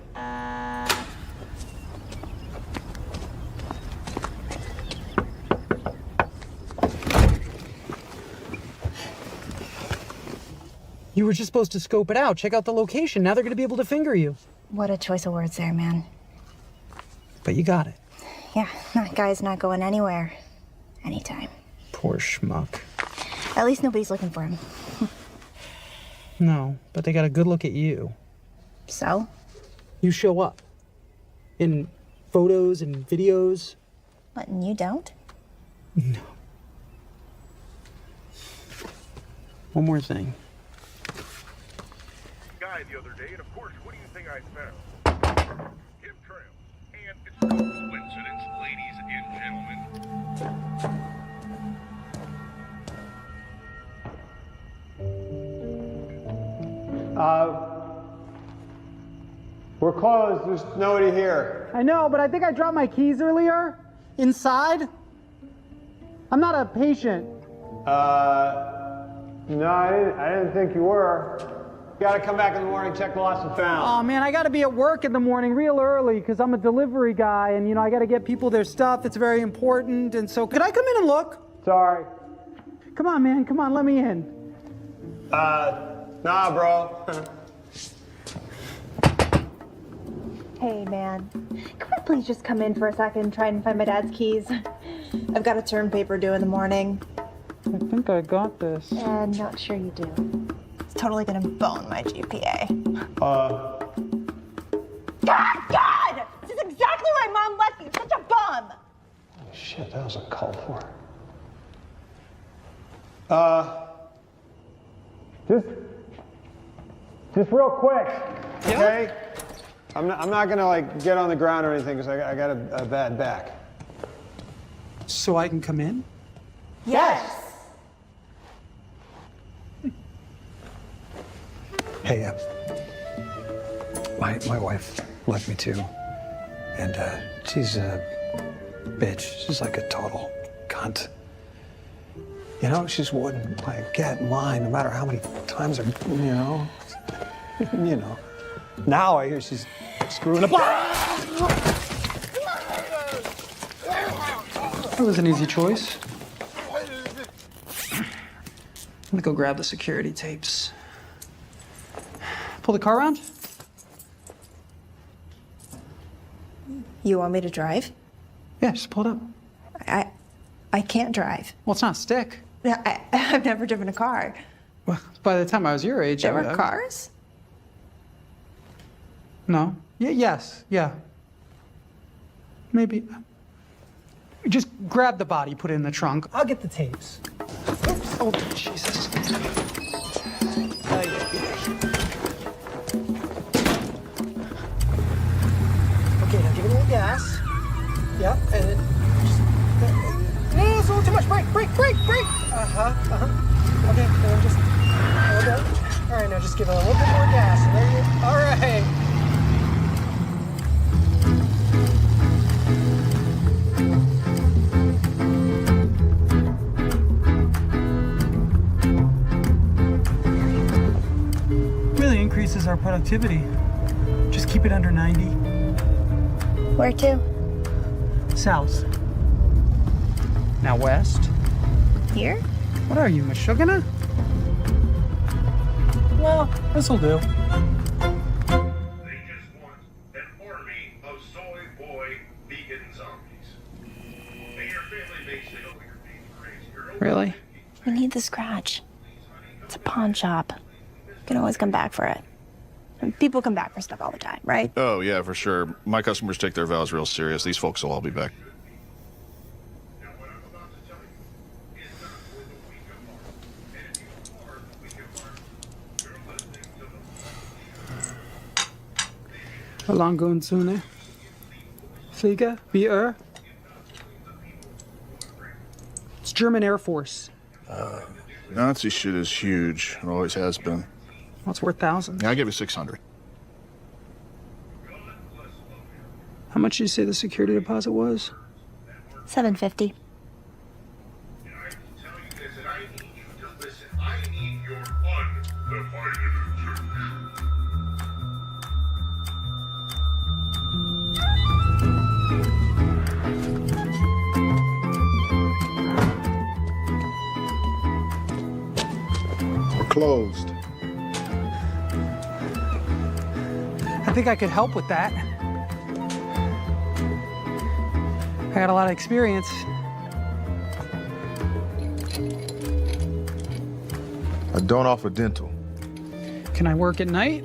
You were just supposed to scope it out, check out the location. Now they're gonna be able to finger you. What a choice of words there, man. But you got it. Yeah, that guy's not going anywhere. Anytime. Poor schmuck. At least nobody's looking for him. No, but they got a good look at you. So? You show up. In photos and videos. What, and you don't? No. One more thing. Guy the other day, and of course, what do you think I found? Chemtrails. And it's no coincidence, ladies and gentlemen. We're closed. There's nobody here. I know, but I think I dropped my keys earlier. Inside. I'm not a patient. No, I didn't think you were. You gotta come back in the morning, check the lost and found. Oh man, I gotta be at work in the morning real early because I'm a delivery guy and I gotta get people their stuff. It's very important. And so, could I come in and look? Sorry. Come on, man, come on, let me in. Nah, bro. Hey, man. Can I please just come in for a second and try and find my dad's keys? I've got a term paper due in the morning. I think I got this. And not sure you do. It's totally gonna bone my GPA. God! This is exactly why Mom left you. Such a bum! Holy shit, that was uncalled for. Just real quick, okay? I'm not gonna like get on the ground or anything because I got a bad back. So I can come in? Yes! Hey, my wife left me too, and she's a bitch. She's like a total cunt. You know, she just wouldn't like get in line no matter how many times I, you know. Now I hear she's screwing up. That was an easy choice. I'm gonna go grab the security tapes. Pull the car around? You want me to drive? Yeah, just pull it up. I can't drive. Well, it's not a stick. I've never driven a car. Well, by the time I was your age, There were cars? No. Yes. Maybe. Just grab the body, put it in the trunk. I'll get the tapes. Oops. Oh, Jesus. Okay, now give it a little gas. Yep, and then just... No, it's a little too much. Brake! Okay, and then just... All right, now just give it a little bit more gas. There you... All right. Really increases our productivity. Just keep it under 90. Where to? South. Now west. Here? What are you, Meshuggah? Well, this'll do. They just want an army of soy boy vegan zombies. May your family may say, oh, you're being crazy. Really? We need the scratch. It's a pawn shop. You can always come back for it. And people come back for stuff all the time, right? Oh, yeah, for sure. My customers take their vows real serious. These folks will all be back. How long going soon? Fliege? Wie It's German Air Force. Nazi shit is huge. It always has been. Well, it's worth thousands. Yeah, I'll give you 600. How much did you say the security deposit was? $750. We're closed. I think I could help with that. I got a lot of experience. I don't offer dental. Can I work at night?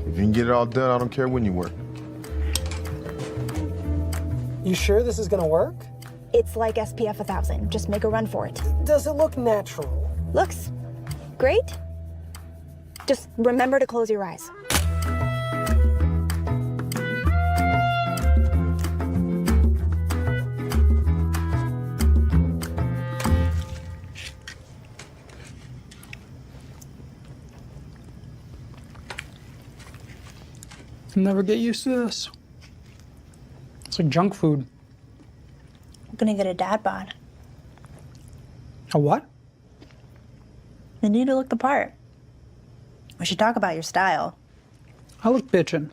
If you can get it all done, I don't care when you work. You sure this is gonna work? It's like SPF 1000. Just make a run for it. Does it look natural? Looks great. Just remember to close your eyes. Never get used to this. It's like junk food. I'm gonna get a dad bod. A what? You need to look the part. We should talk about your style. I look bitchin'.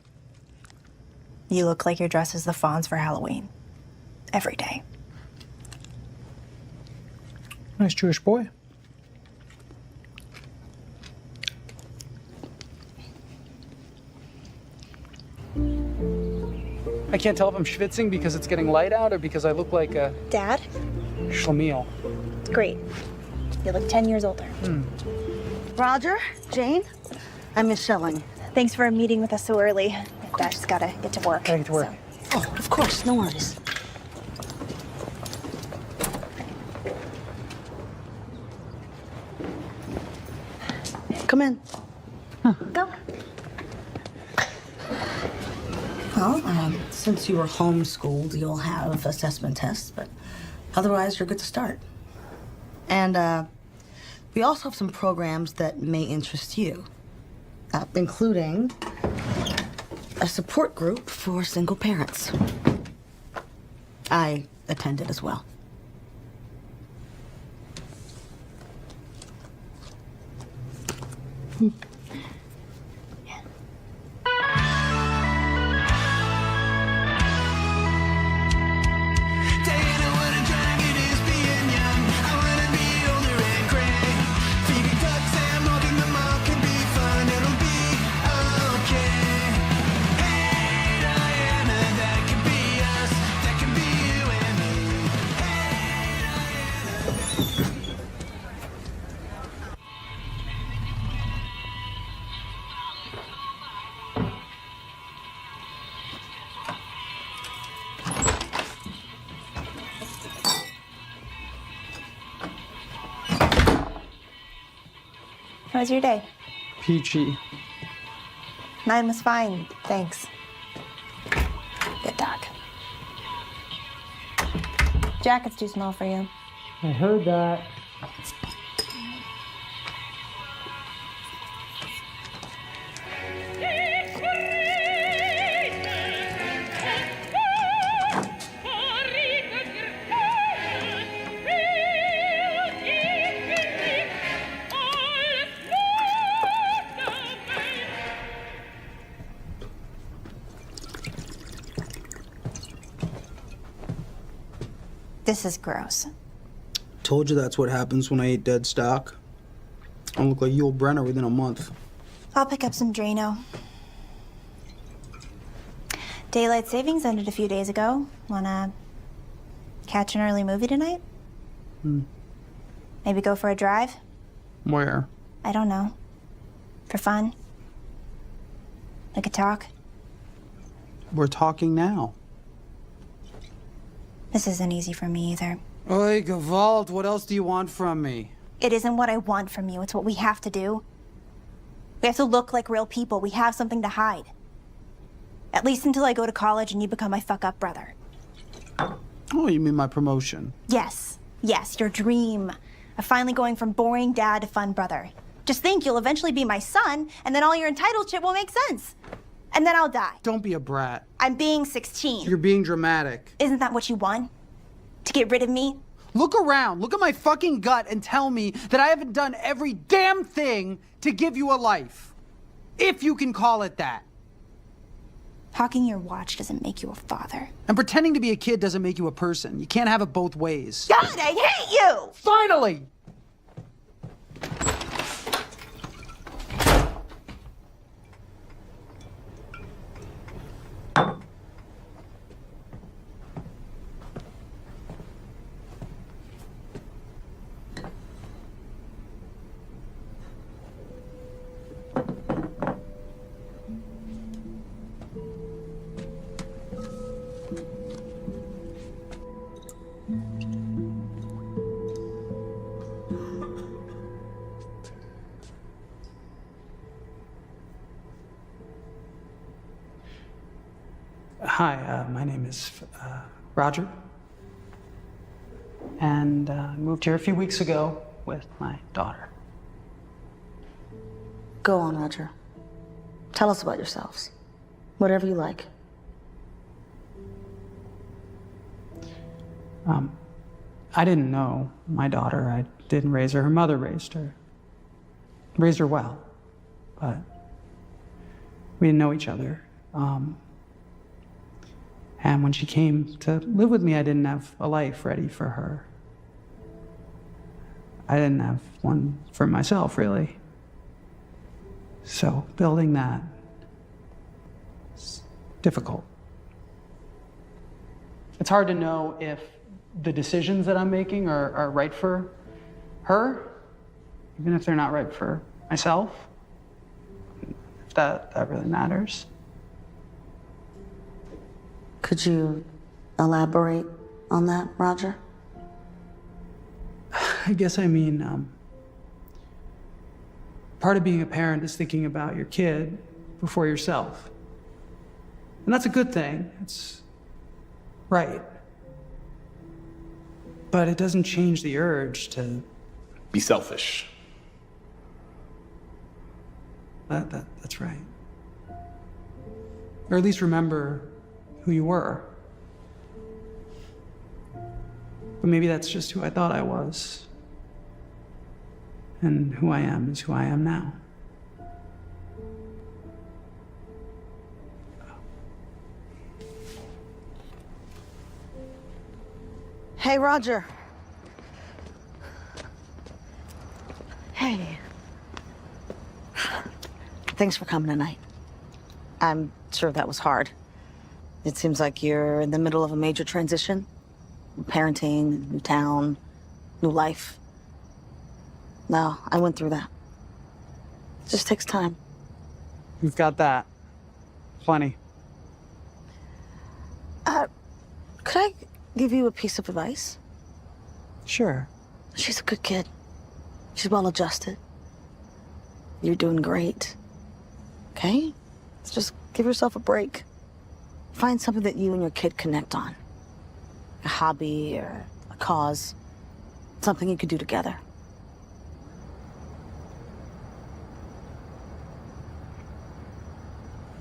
You look like you're dressed as the Fonz for Halloween. Every day. Nice Jewish boy. I can't tell if I'm schwitzing because it's getting light out or because I look like a Dad? schlemiel. Great. You look 10 years older. Roger, Jane, I'm Miss Shelling. Thanks for meeting with us so early. Dad just gotta get to work. Gotta get to work. Oh, of course, no worries. Come in. Go. Well, since you were homeschooled, you'll have assessment tests, but otherwise you're good to start. And we also have some programs that may interest you, including a support group for single parents. I attended as well. How was your day? Peachy. Mine was fine, thanks. Good dog. Jacket's too small for you. I heard that. This is gross. Told you that's what happens when I eat dead stock. I'll look like Yul Brenner within a month. I'll pick up some Drano. Daylight savings ended a few days ago. Wanna catch an early movie tonight? Maybe go for a drive? Where? I don't know. For fun? We could talk. We're talking now. This isn't easy for me either. Oi, Gewalt, what else do you want from me? It isn't what I want from you, it's what we have to do. We have to look like real people. We have something to hide. At least until I go to college and you become my fuck-up brother. Oh, you mean my promotion? Yes, your dream of finally going from boring dad to fun brother. Just think, you'll eventually be my son, and then all your entitled shit will make sense. And then I'll die. Don't be a brat. I'm being 16. You're being dramatic. Isn't that what you want? To get rid of me? Look around, look at my fucking gut and tell me that I haven't done every damn thing to give you a life. If you can call it that. Hawking your watch doesn't make you a father. And pretending to be a kid doesn't make you a person. You can't have it both ways. God, I hate you! Finally! Hi, my name is Roger. And I moved here a few weeks ago with my daughter. Go on, Roger. Tell us about yourselves. Whatever you like. I didn't know my daughter. I didn't raise her. Her mother raised her. Raised her well, but we didn't know each other. And when she came to live with me, I didn't have a life ready for her. I didn't have one for myself, really. So building that is difficult. It's hard to know if the decisions that I'm making are right for her, even if they're not right for myself, if that really matters. Could you elaborate on that, Roger? I guess I mean, part of being a parent is thinking about your kid before yourself. And that's a good thing. It's right. But it doesn't change the urge to be selfish. That's right. Or at least remember who you were. But maybe that's just who I thought I was. And who I am is who I am now. Hey, Roger. Hey. Thanks for coming tonight. I'm sure that was hard. It seems like you're in the middle of a major transition. Parenting, new town, new life. No, I went through that. It just takes time. We've got that. Plenty. Could I give you a piece of advice? Sure. She's a good kid. She's well adjusted. You're doing great. Okay? Let's just give yourself a break. Find something that you and your kid connect on. A hobby or a cause. Something you could do together.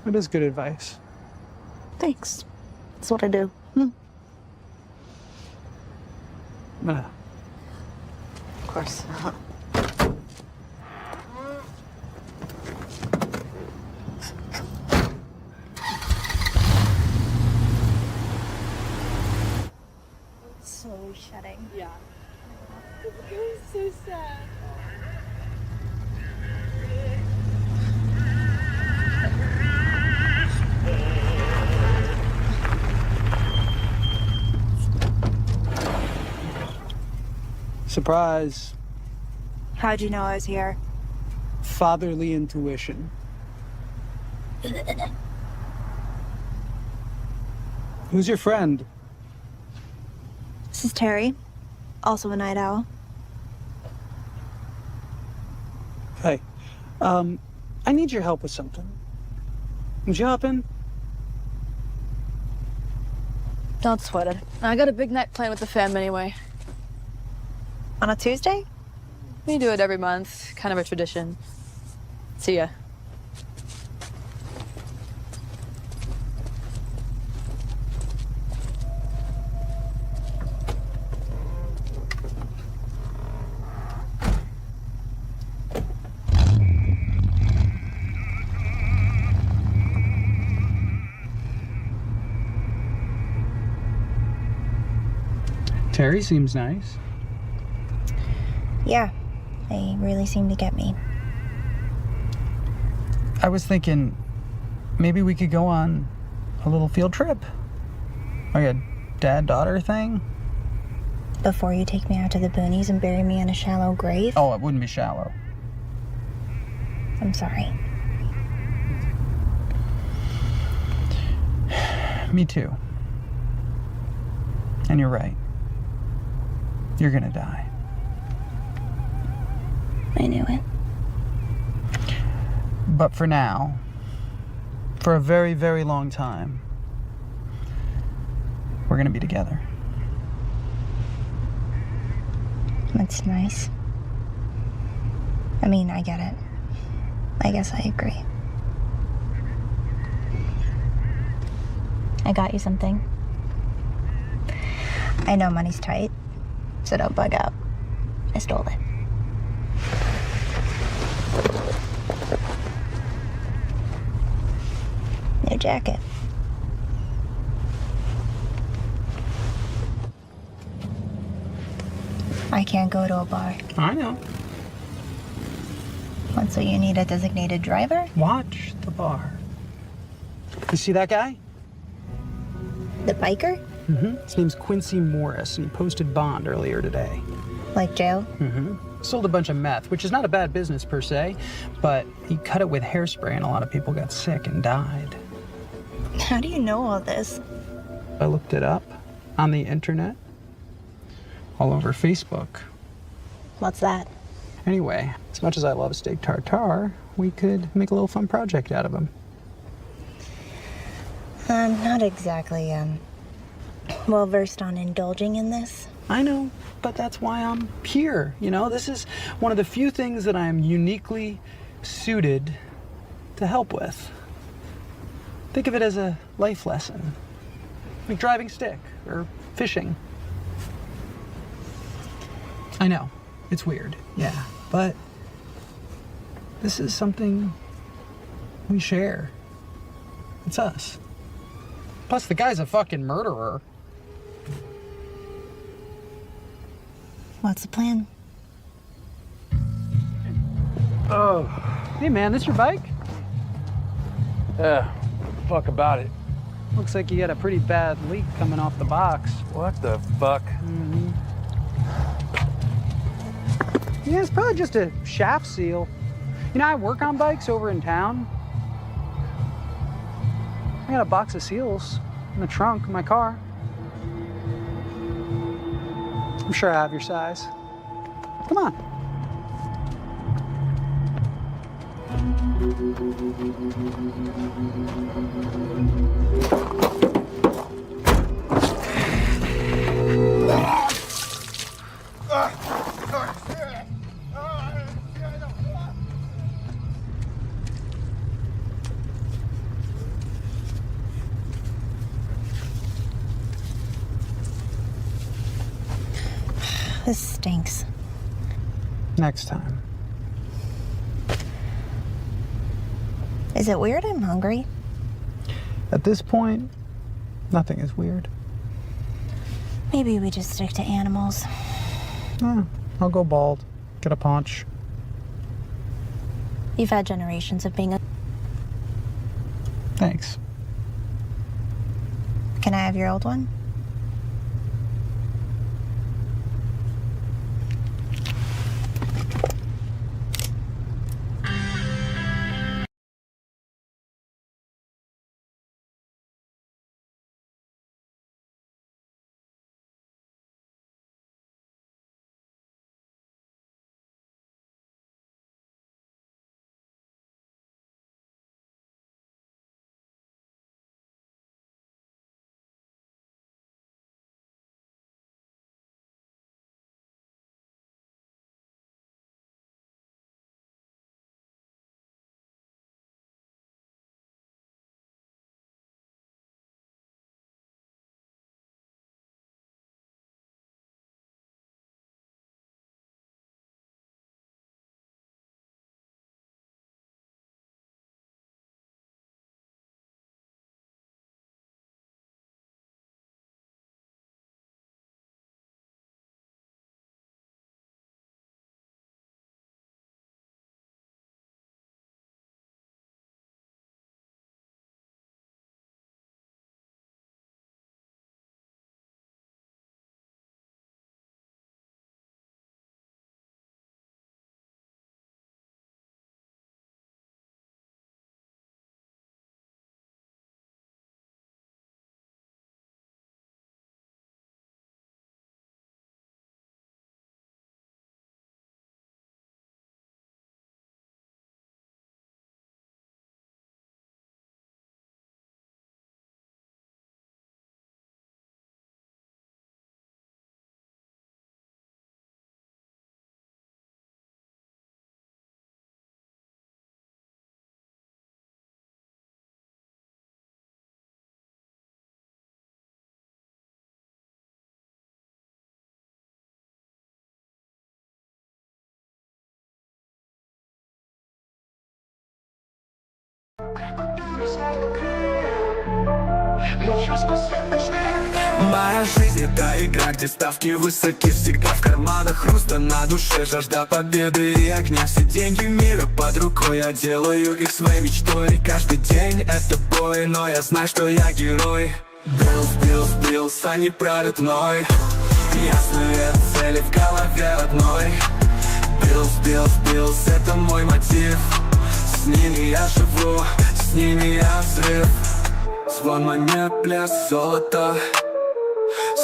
It is good advice. Thanks. That's what I do. Of course. So shutting. Yeah. It was so sad. Surprise. How'd you know I was here? Fatherly intuition. Who's your friend? This is Terry, also a night owl. Hey, I need your help with something. Would you hop in? Don't sweat it. I got a big night planned with the fam anyway. On a Tuesday? We do it every month, kind of a tradition. See ya. Terry seems nice. Yeah, they really seem to get me. I was thinking maybe we could go on a little field trip. Like a dad-daughter thing. Before you take me out to the boonies and bury me in a shallow grave? Oh, it wouldn't be shallow. I'm sorry. Me too. And you're right. You're gonna die. I knew it. But for now, for a very, very long time, we're gonna be together. That's nice. I mean, I get it. I guess I agree. I got you something. I know money's tight, so don't bug out. I stole it. New jacket. I can't go to a bar. I know. What, so you need a designated driver? Watch the bar. You see that guy? The biker? Mm-hmm. His name's Quincy Morris, and he posted bond earlier today. Like jail? Mm-hmm. Sold a bunch of meth, which is not a bad business per se, but he cut it with hairspray, and a lot of people got sick and died. How do you know all this? I looked it up on the internet, all over Facebook. What's that? Anyway, as much as I love steak tartare, we could make a little fun project out of him. I'm not exactly, well versed on indulging in this. I know, but that's why I'm here. You know, this is one of the few things that I'm uniquely suited to help with. Think of it as a life lesson, like driving stick or fishing. I know, it's weird, yeah, but this is something we share. It's us. Plus, the guy's a fucking murderer. What's the plan? Oh. Hey man, this your bike? Yeah, fuck about it. Looks like you got a pretty bad leak coming off the box. What the fuck? Mm-hmm. Yeah, it's probably just a shaft seal. You know, I work on bikes over in town. I got a box of seals in the trunk of my car. I'm sure I have your size. Come on. This stinks. Next time. Is it weird I'm hungry? At this point, nothing is weird. Maybe we just stick to animals. Yeah, I'll go bald. Get a paunch. You've had generations of being a... Thanks. Can I have your old one? Моя жизнь это игра, где ставки высоки. Всегда в карманах хруста, на душе жажда победы и огня. Все деньги мира под рукой, я делаю их своей мечтой. И каждый день это бой, но я знаю, что я герой. Биллс, они правят мной. Ясные цели в голове одной. Биллс, это мой мотив. С ними я живу, с ними я взрыв. Звон монет, блеск золота,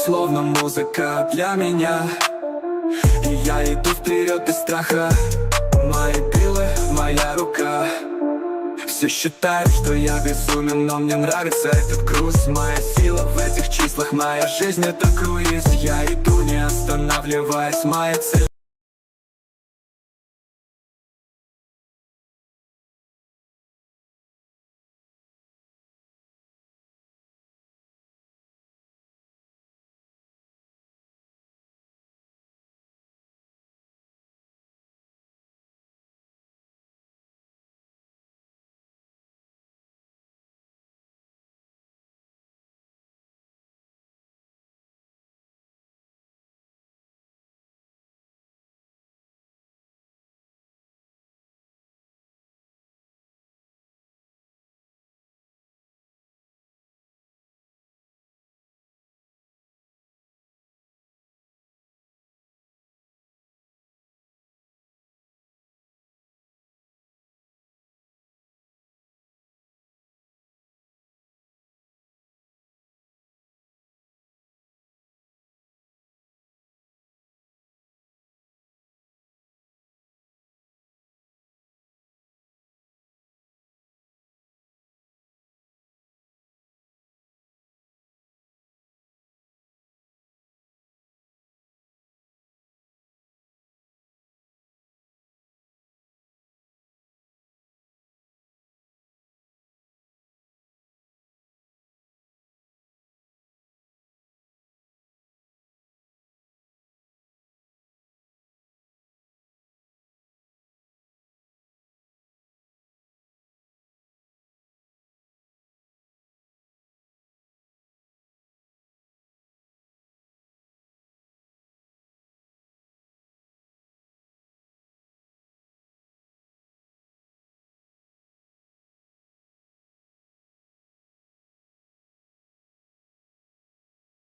словно музыка для меня. И я иду вперед без страха. Мои пилы, моя рука. Все считают, что я безумен, но мне нравится этот груз. Моя сила в этих числах, моя жизнь это круиз. Я иду, не останавливаясь, моя цель.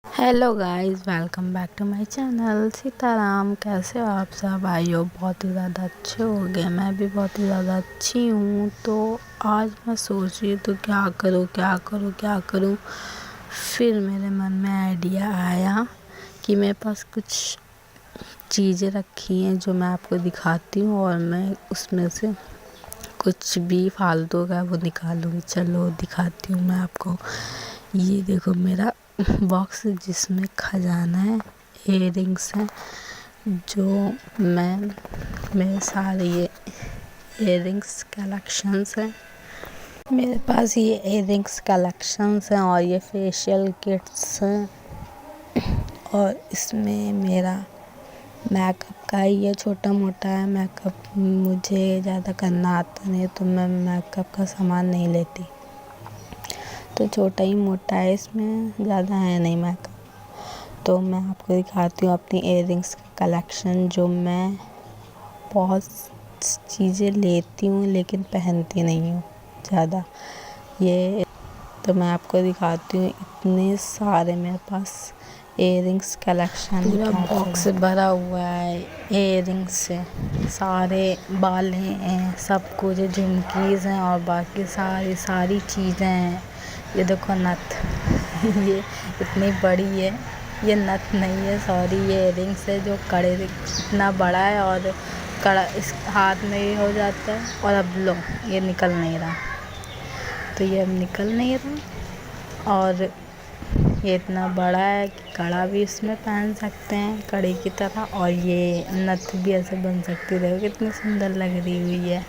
Hello guys, welcome back to my channel Sitaram. कैसे हो आप सब? आई हो बहुत ही ज़्यादा अच्छे हो गए। मैं भी बहुत ही ज़्यादा अच्छी हूँ। तो आज मैं सोच रही तो क्या करूँ। फिर मेरे मन में आइडिया आया कि मेरे पास कुछ चीज़ें रखी हैं जो मैं आपको दिखाती हूँ और मैं उसमें से कुछ भी फालतू का वो निकालूँगी। चलो दिखाती हूँ मैं आपको। ये देखो मेरा बॉक्स जिसमें खजाना है, इयररिंग्स हैं जो मेरे सारे ये इयररिंग्स कलेक्शंस हैं। मेरे पास ये इयररिंग्स कलेक्शंस हैं और ये फेशियल किट्स हैं और इसमें मेरा मेकअप का ही ये छोटा मोटा है। मेकअप मुझे ज़्यादा करना आता नहीं तो मैं मेकअप का सामान नहीं लेती, तो छोटा ही मोटा है, इसमें ज़्यादा है नहीं मेकअप। तो मैं आपको दिखाती हूँ अपनी इयररिंग्स कलेक्शन जो मैं बहुत चीज़ें लेती हूँ लेकिन पहनती नहीं हूँ ज़्यादा। ये तो मैं आपको दिखाती हूँ, इतने सारे मेरे पास इयररिंग्स कलेक्शन। पूरा बॉक्स भरा हुआ है इयररिंग्स से, सारे बाल हैं, सब कुछ झुमकीज़ हैं और बाकी सारी चीज़ें हैं। ये देखो नथ ये इतनी बड़ी है, ये नथ नहीं है सॉरी, ये इयररिंग्स है जो कड़े इतना बड़ा है और कड़ा इस हाथ में ही हो जाता है। और अब लो ये निकल नहीं रहा, तो ये अब निकल नहीं रहा और ये इतना बड़ा है कि कड़ा भी इसमें पहन सकते हैं कड़ी की तरह और ये नथ भी ऐसे बन सकती है। देखो कितनी सुंदर लग रही हुई है।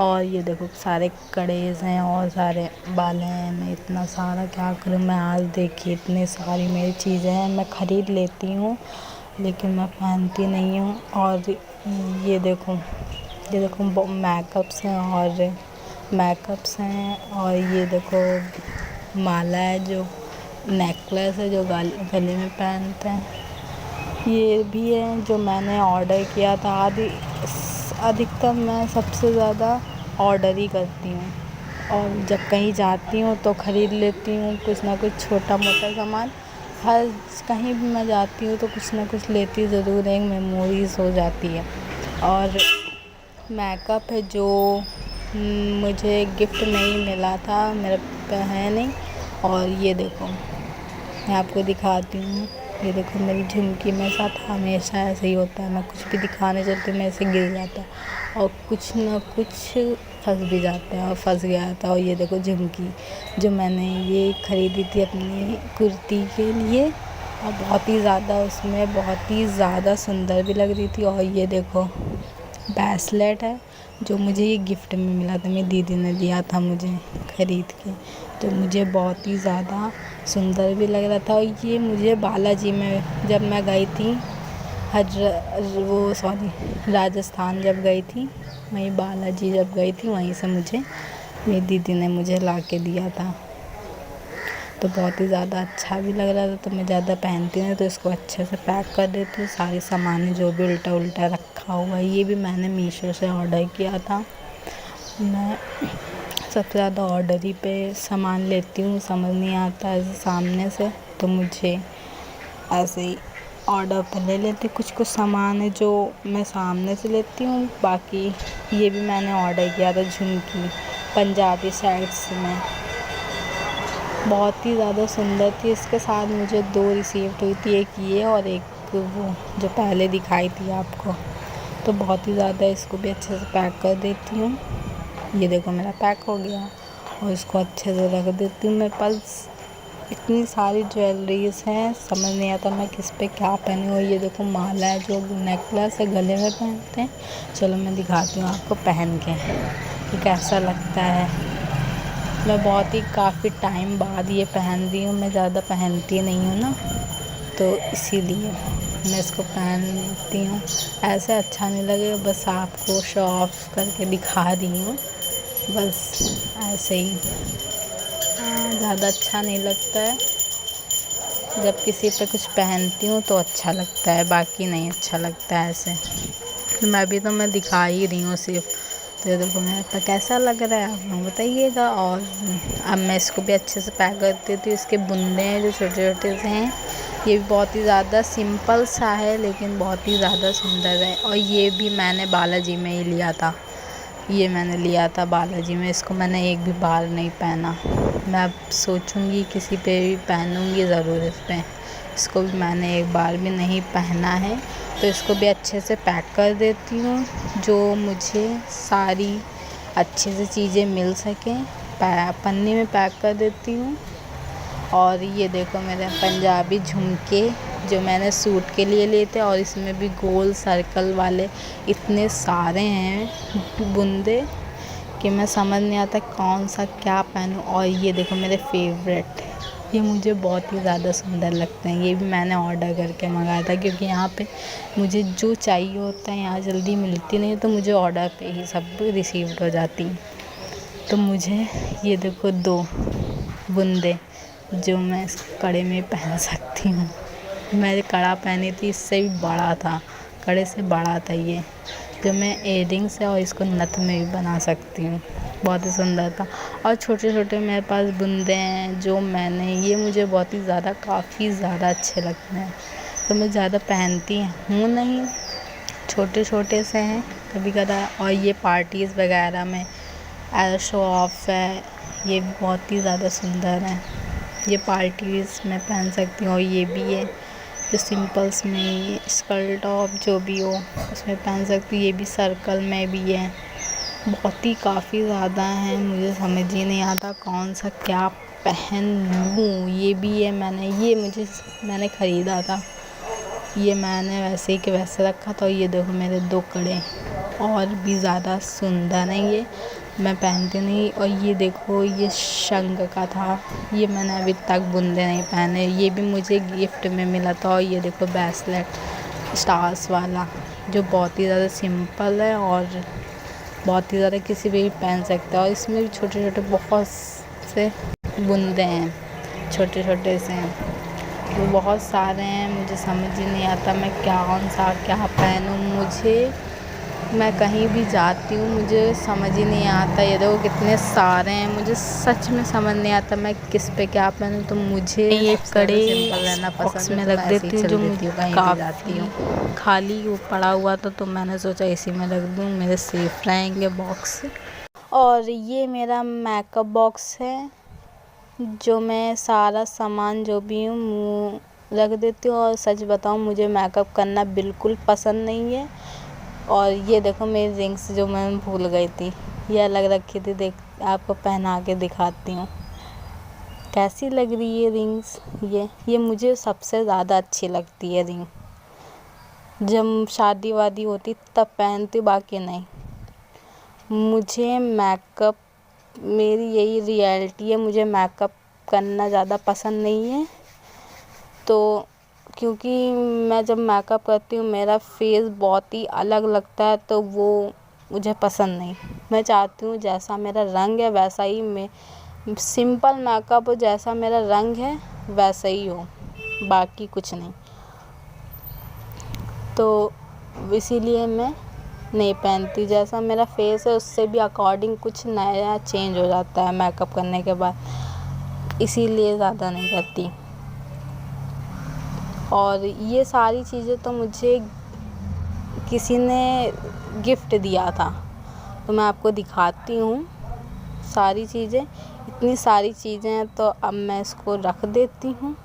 और ये देखो सारे कड़ेज़ हैं और सारे बाल हैं। मैं इतना सारा क्या करूँ मैं, आज देखिए इतनी सारी मेरी चीज़ें हैं, मैं ख़रीद लेती हूँ लेकिन मैं पहनती नहीं हूँ। और ये देखो मेकअप्स हैं और मेकअप्स हैं, और ये देखो माला है, जो नेकलेस है जो गले में पहनते हैं। ये भी है जो मैंने ऑर्डर किया था। अधिकतर मैं सबसे ज़्यादा ऑर्डर ही करती हूँ, और जब कहीं जाती हूँ तो ख़रीद लेती हूँ कुछ ना कुछ छोटा मोटा सामान। हर कहीं भी मैं जाती हूँ तो कुछ ना कुछ लेती ज़रूर, एक मेमोरीज़ हो जाती है। और मेकअप है जो मुझे गिफ्ट में ही मिला था, मेरे पे है नहीं। और ये देखो मैं आपको दिखाती हूँ, ये देखो मेरी झुमकी मेरे साथ हमेशा ऐसे ही होता है, मैं कुछ भी दिखाने चलती हूँ मेरे से गिर जाता है और कुछ ना कुछ फंस भी जाता है, और फंस गया था। और ये देखो झुमकी जो मैंने ये ख़रीदी थी अपनी कुर्ती के लिए, और बहुत ही ज़्यादा उसमें बहुत ही ज़्यादा सुंदर भी लग रही थी। और ये देखो ब्रेसलेट है जो मुझे ये गिफ्ट में मिला था, मेरी दीदी ने दिया था मुझे ख़रीद के, तो मुझे बहुत ही ज़्यादा सुंदर भी लग रहा था। और ये मुझे बालाजी में जब मैं गई थी राजस्थान जब गई थी, वहीं बालाजी जब गई थी वहीं से मुझे मेरी दीदी ने मुझे ला के दिया था। तो बहुत ही ज़्यादा अच्छा भी लग रहा था, तो मैं ज़्यादा पहनती नहीं तो इसको अच्छे से पैक कर देती हूँ। सारे सामान जो भी उल्टा उल्टा रखा हुआ है, ये भी मैंने मीशो से ऑर्डर किया था। मैं सबसे ज़्यादा ऑर्डर ही पे सामान लेती हूँ, समझ नहीं आता ऐसे सामने से, तो मुझे ऐसे ही ऑर्डर पर ले लेती। कुछ कुछ सामान है जो मैं सामने से लेती हूँ, बाकी ये भी मैंने ऑर्डर किया था झुमकी पंजाबी साइड्स में, बहुत ही ज़्यादा सुंदर थी। इसके साथ मुझे 2 रिसीव्ड हुई थी, एक ये और एक वो जो पहले दिखाई थी आपको। तो बहुत ही ज़्यादा इसको भी अच्छे से पैक कर देती हूँ। ये देखो मेरा पैक हो गया, और इसको अच्छे से रख देती हूँ। मेरे पास इतनी सारी ज्वेलरीज हैं, समझ नहीं आता मैं किस पे क्या पहनी हूँ। ये देखो माला है जो नेकलेस है, गले में पहनते हैं। चलो मैं दिखाती हूँ आपको पहन के कि कैसा लगता है। मैं बहुत ही काफ़ी टाइम बाद ये पहन रही हूँ, मैं ज़्यादा पहनती नहीं हूँ ना, तो इसीलिए मैं इसको पहनती हूँ। ऐसे अच्छा नहीं लगेगा, बस आपको शो ऑफ करके दिखा रही हूँ, बस ऐसे ही। ज़्यादा अच्छा नहीं लगता है, जब किसी पे कुछ पहनती हूँ तो अच्छा लगता है, बाकी नहीं अच्छा लगता है ऐसे। मैं दिखा ही रही हूँ सिर्फ। तो ये देखो मेरे पे कैसा लग रहा है आप लोग बताइएगा। और अब मैं इसको भी अच्छे से पैक कर देती हूँ। इसके बुंदे हैं जो छोटे छोटे से हैं, ये भी बहुत ही ज़्यादा सिंपल सा है लेकिन बहुत ही ज़्यादा सुंदर है। और ये भी मैंने बालाजी में ही लिया था, ये मैंने लिया था बालाजी में। इसको मैंने एक भी बार नहीं पहना, मैं अब सोचूंगी किसी पे भी पहनूंगी ज़रूर इस पे। इसको भी मैंने एक बार भी नहीं पहना है, तो इसको भी अच्छे से पैक कर देती हूँ, जो मुझे सारी अच्छे से चीज़ें मिल सकें। पन्नी में पैक कर देती हूँ। और ये देखो मेरे पंजाबी झुमके जो मैंने सूट के लिए लिए थे, और इसमें भी गोल सर्कल वाले इतने सारे हैं बुंदे कि मैं समझ नहीं आता कौन सा क्या पहनूं। और ये देखो मेरे फेवरेट, ये मुझे बहुत ही ज़्यादा सुंदर लगते हैं। ये भी मैंने ऑर्डर करके मंगाया था, क्योंकि यहाँ पे मुझे जो चाहिए होता है यहाँ जल्दी मिलती नहीं, तो मुझे ऑर्डर पे ही सब रिसीव्ड हो जाती है। तो मुझे ये देखो 2 बुंदे जो मैं इस कड़े में पहन सकती हूँ। मैंने कड़ा पहनी थी, इससे भी बड़ा था, कड़े से बड़ा था ये, जो मैं इयररिंग्स है और इसको नथ में भी बना सकती हूँ। बहुत ही सुंदर था। और छोटे छोटे मेरे पास बुंदे हैं जो ये मुझे बहुत ही ज़्यादा काफ़ी ज़्यादा अच्छे लगते हैं, तो मैं ज़्यादा पहनती हूँ नहीं, छोटे छोटे से हैं कभी कदा। और ये पार्टीज़ वगैरह में एज शो ऑफ है, ये भी बहुत ही ज़्यादा सुंदर है। ये पार्टीज़ में पहन सकती हूँ। और ये भी है जो सिंपल्स में स्कर्ट टॉप जो भी हो उसमें पहन सकती हूँ। ये भी सर्कल में भी है, बहुत ही काफ़ी ज़्यादा हैं, मुझे समझ ही नहीं आता कौन सा क्या पहन लूँ। ये भी है, मैंने ख़रीदा था, ये मैंने वैसे ही के वैसे रखा था। और ये देखो मेरे 2 कड़े और भी ज़्यादा सुंदर हैं, ये मैं पहनती नहीं। और ये देखो ये शंख का था, ये मैंने अभी तक बुंदे नहीं पहने, ये भी मुझे गिफ्ट में मिला था। और ये देखो ब्रेसलेट स्टार्स वाला जो बहुत ही ज़्यादा सिंपल है और बहुत ही ज़्यादा, किसी भी पहन सकता है। और इसमें भी छोटे छोटे बहुत से बुंदे हैं, छोटे छोटे से हैं, वो बहुत सारे हैं। मुझे समझ ही नहीं आता मैं कौन सा क्या पहनूं। मैं कहीं भी जाती हूँ मुझे समझ ही नहीं आता। ये देखो कितने सारे हैं, मुझे सच में समझ नहीं आता मैं किस पे क्या पहनूं। तो मुझे ये कड़े बॉक्स में रख देती हूँ, जो मुझे काफ़ी खाली वो पड़ा हुआ था, तो मैंने सोचा इसी में रख दूँ, मेरे सेफ रहेंगे बॉक्स। और ये मेरा मेकअप बॉक्स है, जो मैं सारा सामान जो भी हूँ मुँह रख देती हूँ। और सच बताऊँ मुझे मेकअप करना बिल्कुल पसंद नहीं है। और ये देखो मेरी रिंग्स जो मैं भूल गई थी, ये अलग रखी थी, देख आपको पहना के दिखाती हूँ कैसी लग रही है रिंग्स। ये मुझे सबसे ज़्यादा अच्छी लगती है रिंग, जब शादी वादी होती तब पहनती, बाकी नहीं। मुझे मेकअप, मेरी यही रियलिटी है, मुझे मेकअप करना ज़्यादा पसंद नहीं है। तो क्योंकि मैं जब मेकअप करती हूँ मेरा फेस बहुत ही अलग लगता है, तो वो मुझे पसंद नहीं। मैं चाहती हूँ जैसा मेरा रंग है वैसा ही मैं सिंपल मेकअप हो, जैसा मेरा रंग है वैसा ही हो, बाकी कुछ नहीं। तो इसीलिए मैं नहीं पहनती, जैसा मेरा फेस है उससे भी अकॉर्डिंग कुछ नया चेंज हो जाता है मेकअप करने के बाद, इसीलिए ज़्यादा नहीं करती। और ये सारी चीज़ें तो मुझे किसी ने गिफ्ट दिया था, तो मैं आपको दिखाती हूँ सारी चीज़ें। इतनी सारी चीज़ें हैं, तो अब मैं इसको रख देती हूँ।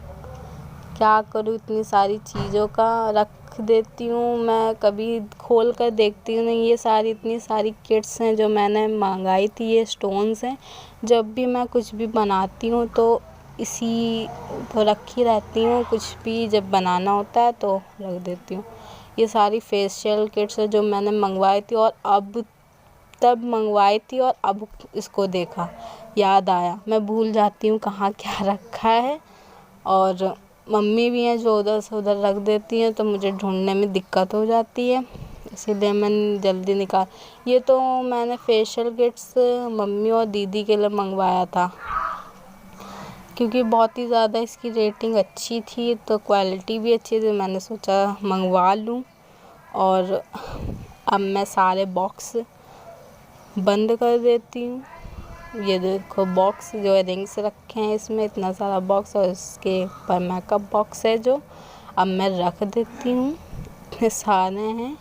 क्या करूँ, इतनी सारी चीज़ों का रख देती हूँ, मैं कभी खोल कर देखती हूँ नहीं। ये सारी इतनी सारी किट्स हैं जो मैंने मंगाई थी, ये स्टोन्स हैं। जब भी मैं कुछ भी बनाती हूँ तो इसी तो रखी रहती हूँ, कुछ भी जब बनाना होता है तो रख देती हूँ। ये सारी फेशियल किट्स है जो मैंने मंगवाई थी, और अब तब मंगवाई थी और अब इसको देखा याद आया। मैं भूल जाती हूँ कहाँ क्या रखा है, और मम्मी भी हैं जो उधर से उधर रख देती हैं, तो मुझे ढूंढने में दिक्कत हो जाती है, इसीलिए मैंने जल्दी निकाल। ये तो मैंने फेशियल किट्स मम्मी और दीदी के लिए मंगवाया था, क्योंकि बहुत ही ज़्यादा इसकी रेटिंग अच्छी थी, तो क्वालिटी भी अच्छी थी, मैंने सोचा मंगवा लूँ। और अब मैं सारे बॉक्स बंद कर देती हूँ। ये देखो बॉक्स जो रिंग्स रखे हैं, इसमें इतना सारा बॉक्स, और इसके ऊपर मेकअप बॉक्स है जो अब मैं रख देती हूँ। इतने सारे हैं,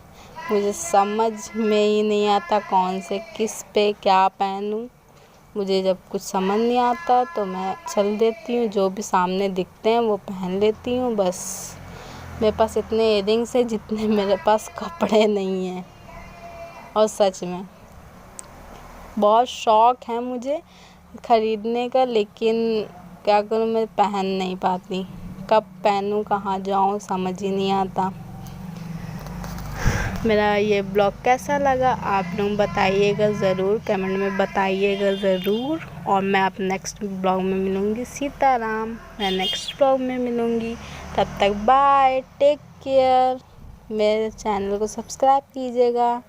मुझे समझ में ही नहीं आता कौन से किस पे क्या पहनूँ। मुझे जब कुछ समझ नहीं आता तो मैं चल देती हूँ, जो भी सामने दिखते हैं वो पहन लेती हूँ बस। मेरे पास इतने इयररिंग्स हैं जितने मेरे पास कपड़े नहीं हैं। और सच में बहुत शौक़ है मुझे ख़रीदने का, लेकिन क्या करूँ मैं पहन नहीं पाती। कब पहनूँ, कहाँ जाऊँ, समझ ही नहीं आता। मेरा ये ब्लॉग कैसा लगा आप लोग बताइएगा ज़रूर, कमेंट में बताइएगा ज़रूर। और मैं आप नेक्स्ट ब्लॉग में मिलूँगी। सीताराम, मैं नेक्स्ट ब्लॉग में मिलूँगी। तब तक बाय, टेक केयर। मेरे चैनल को सब्सक्राइब कीजिएगा।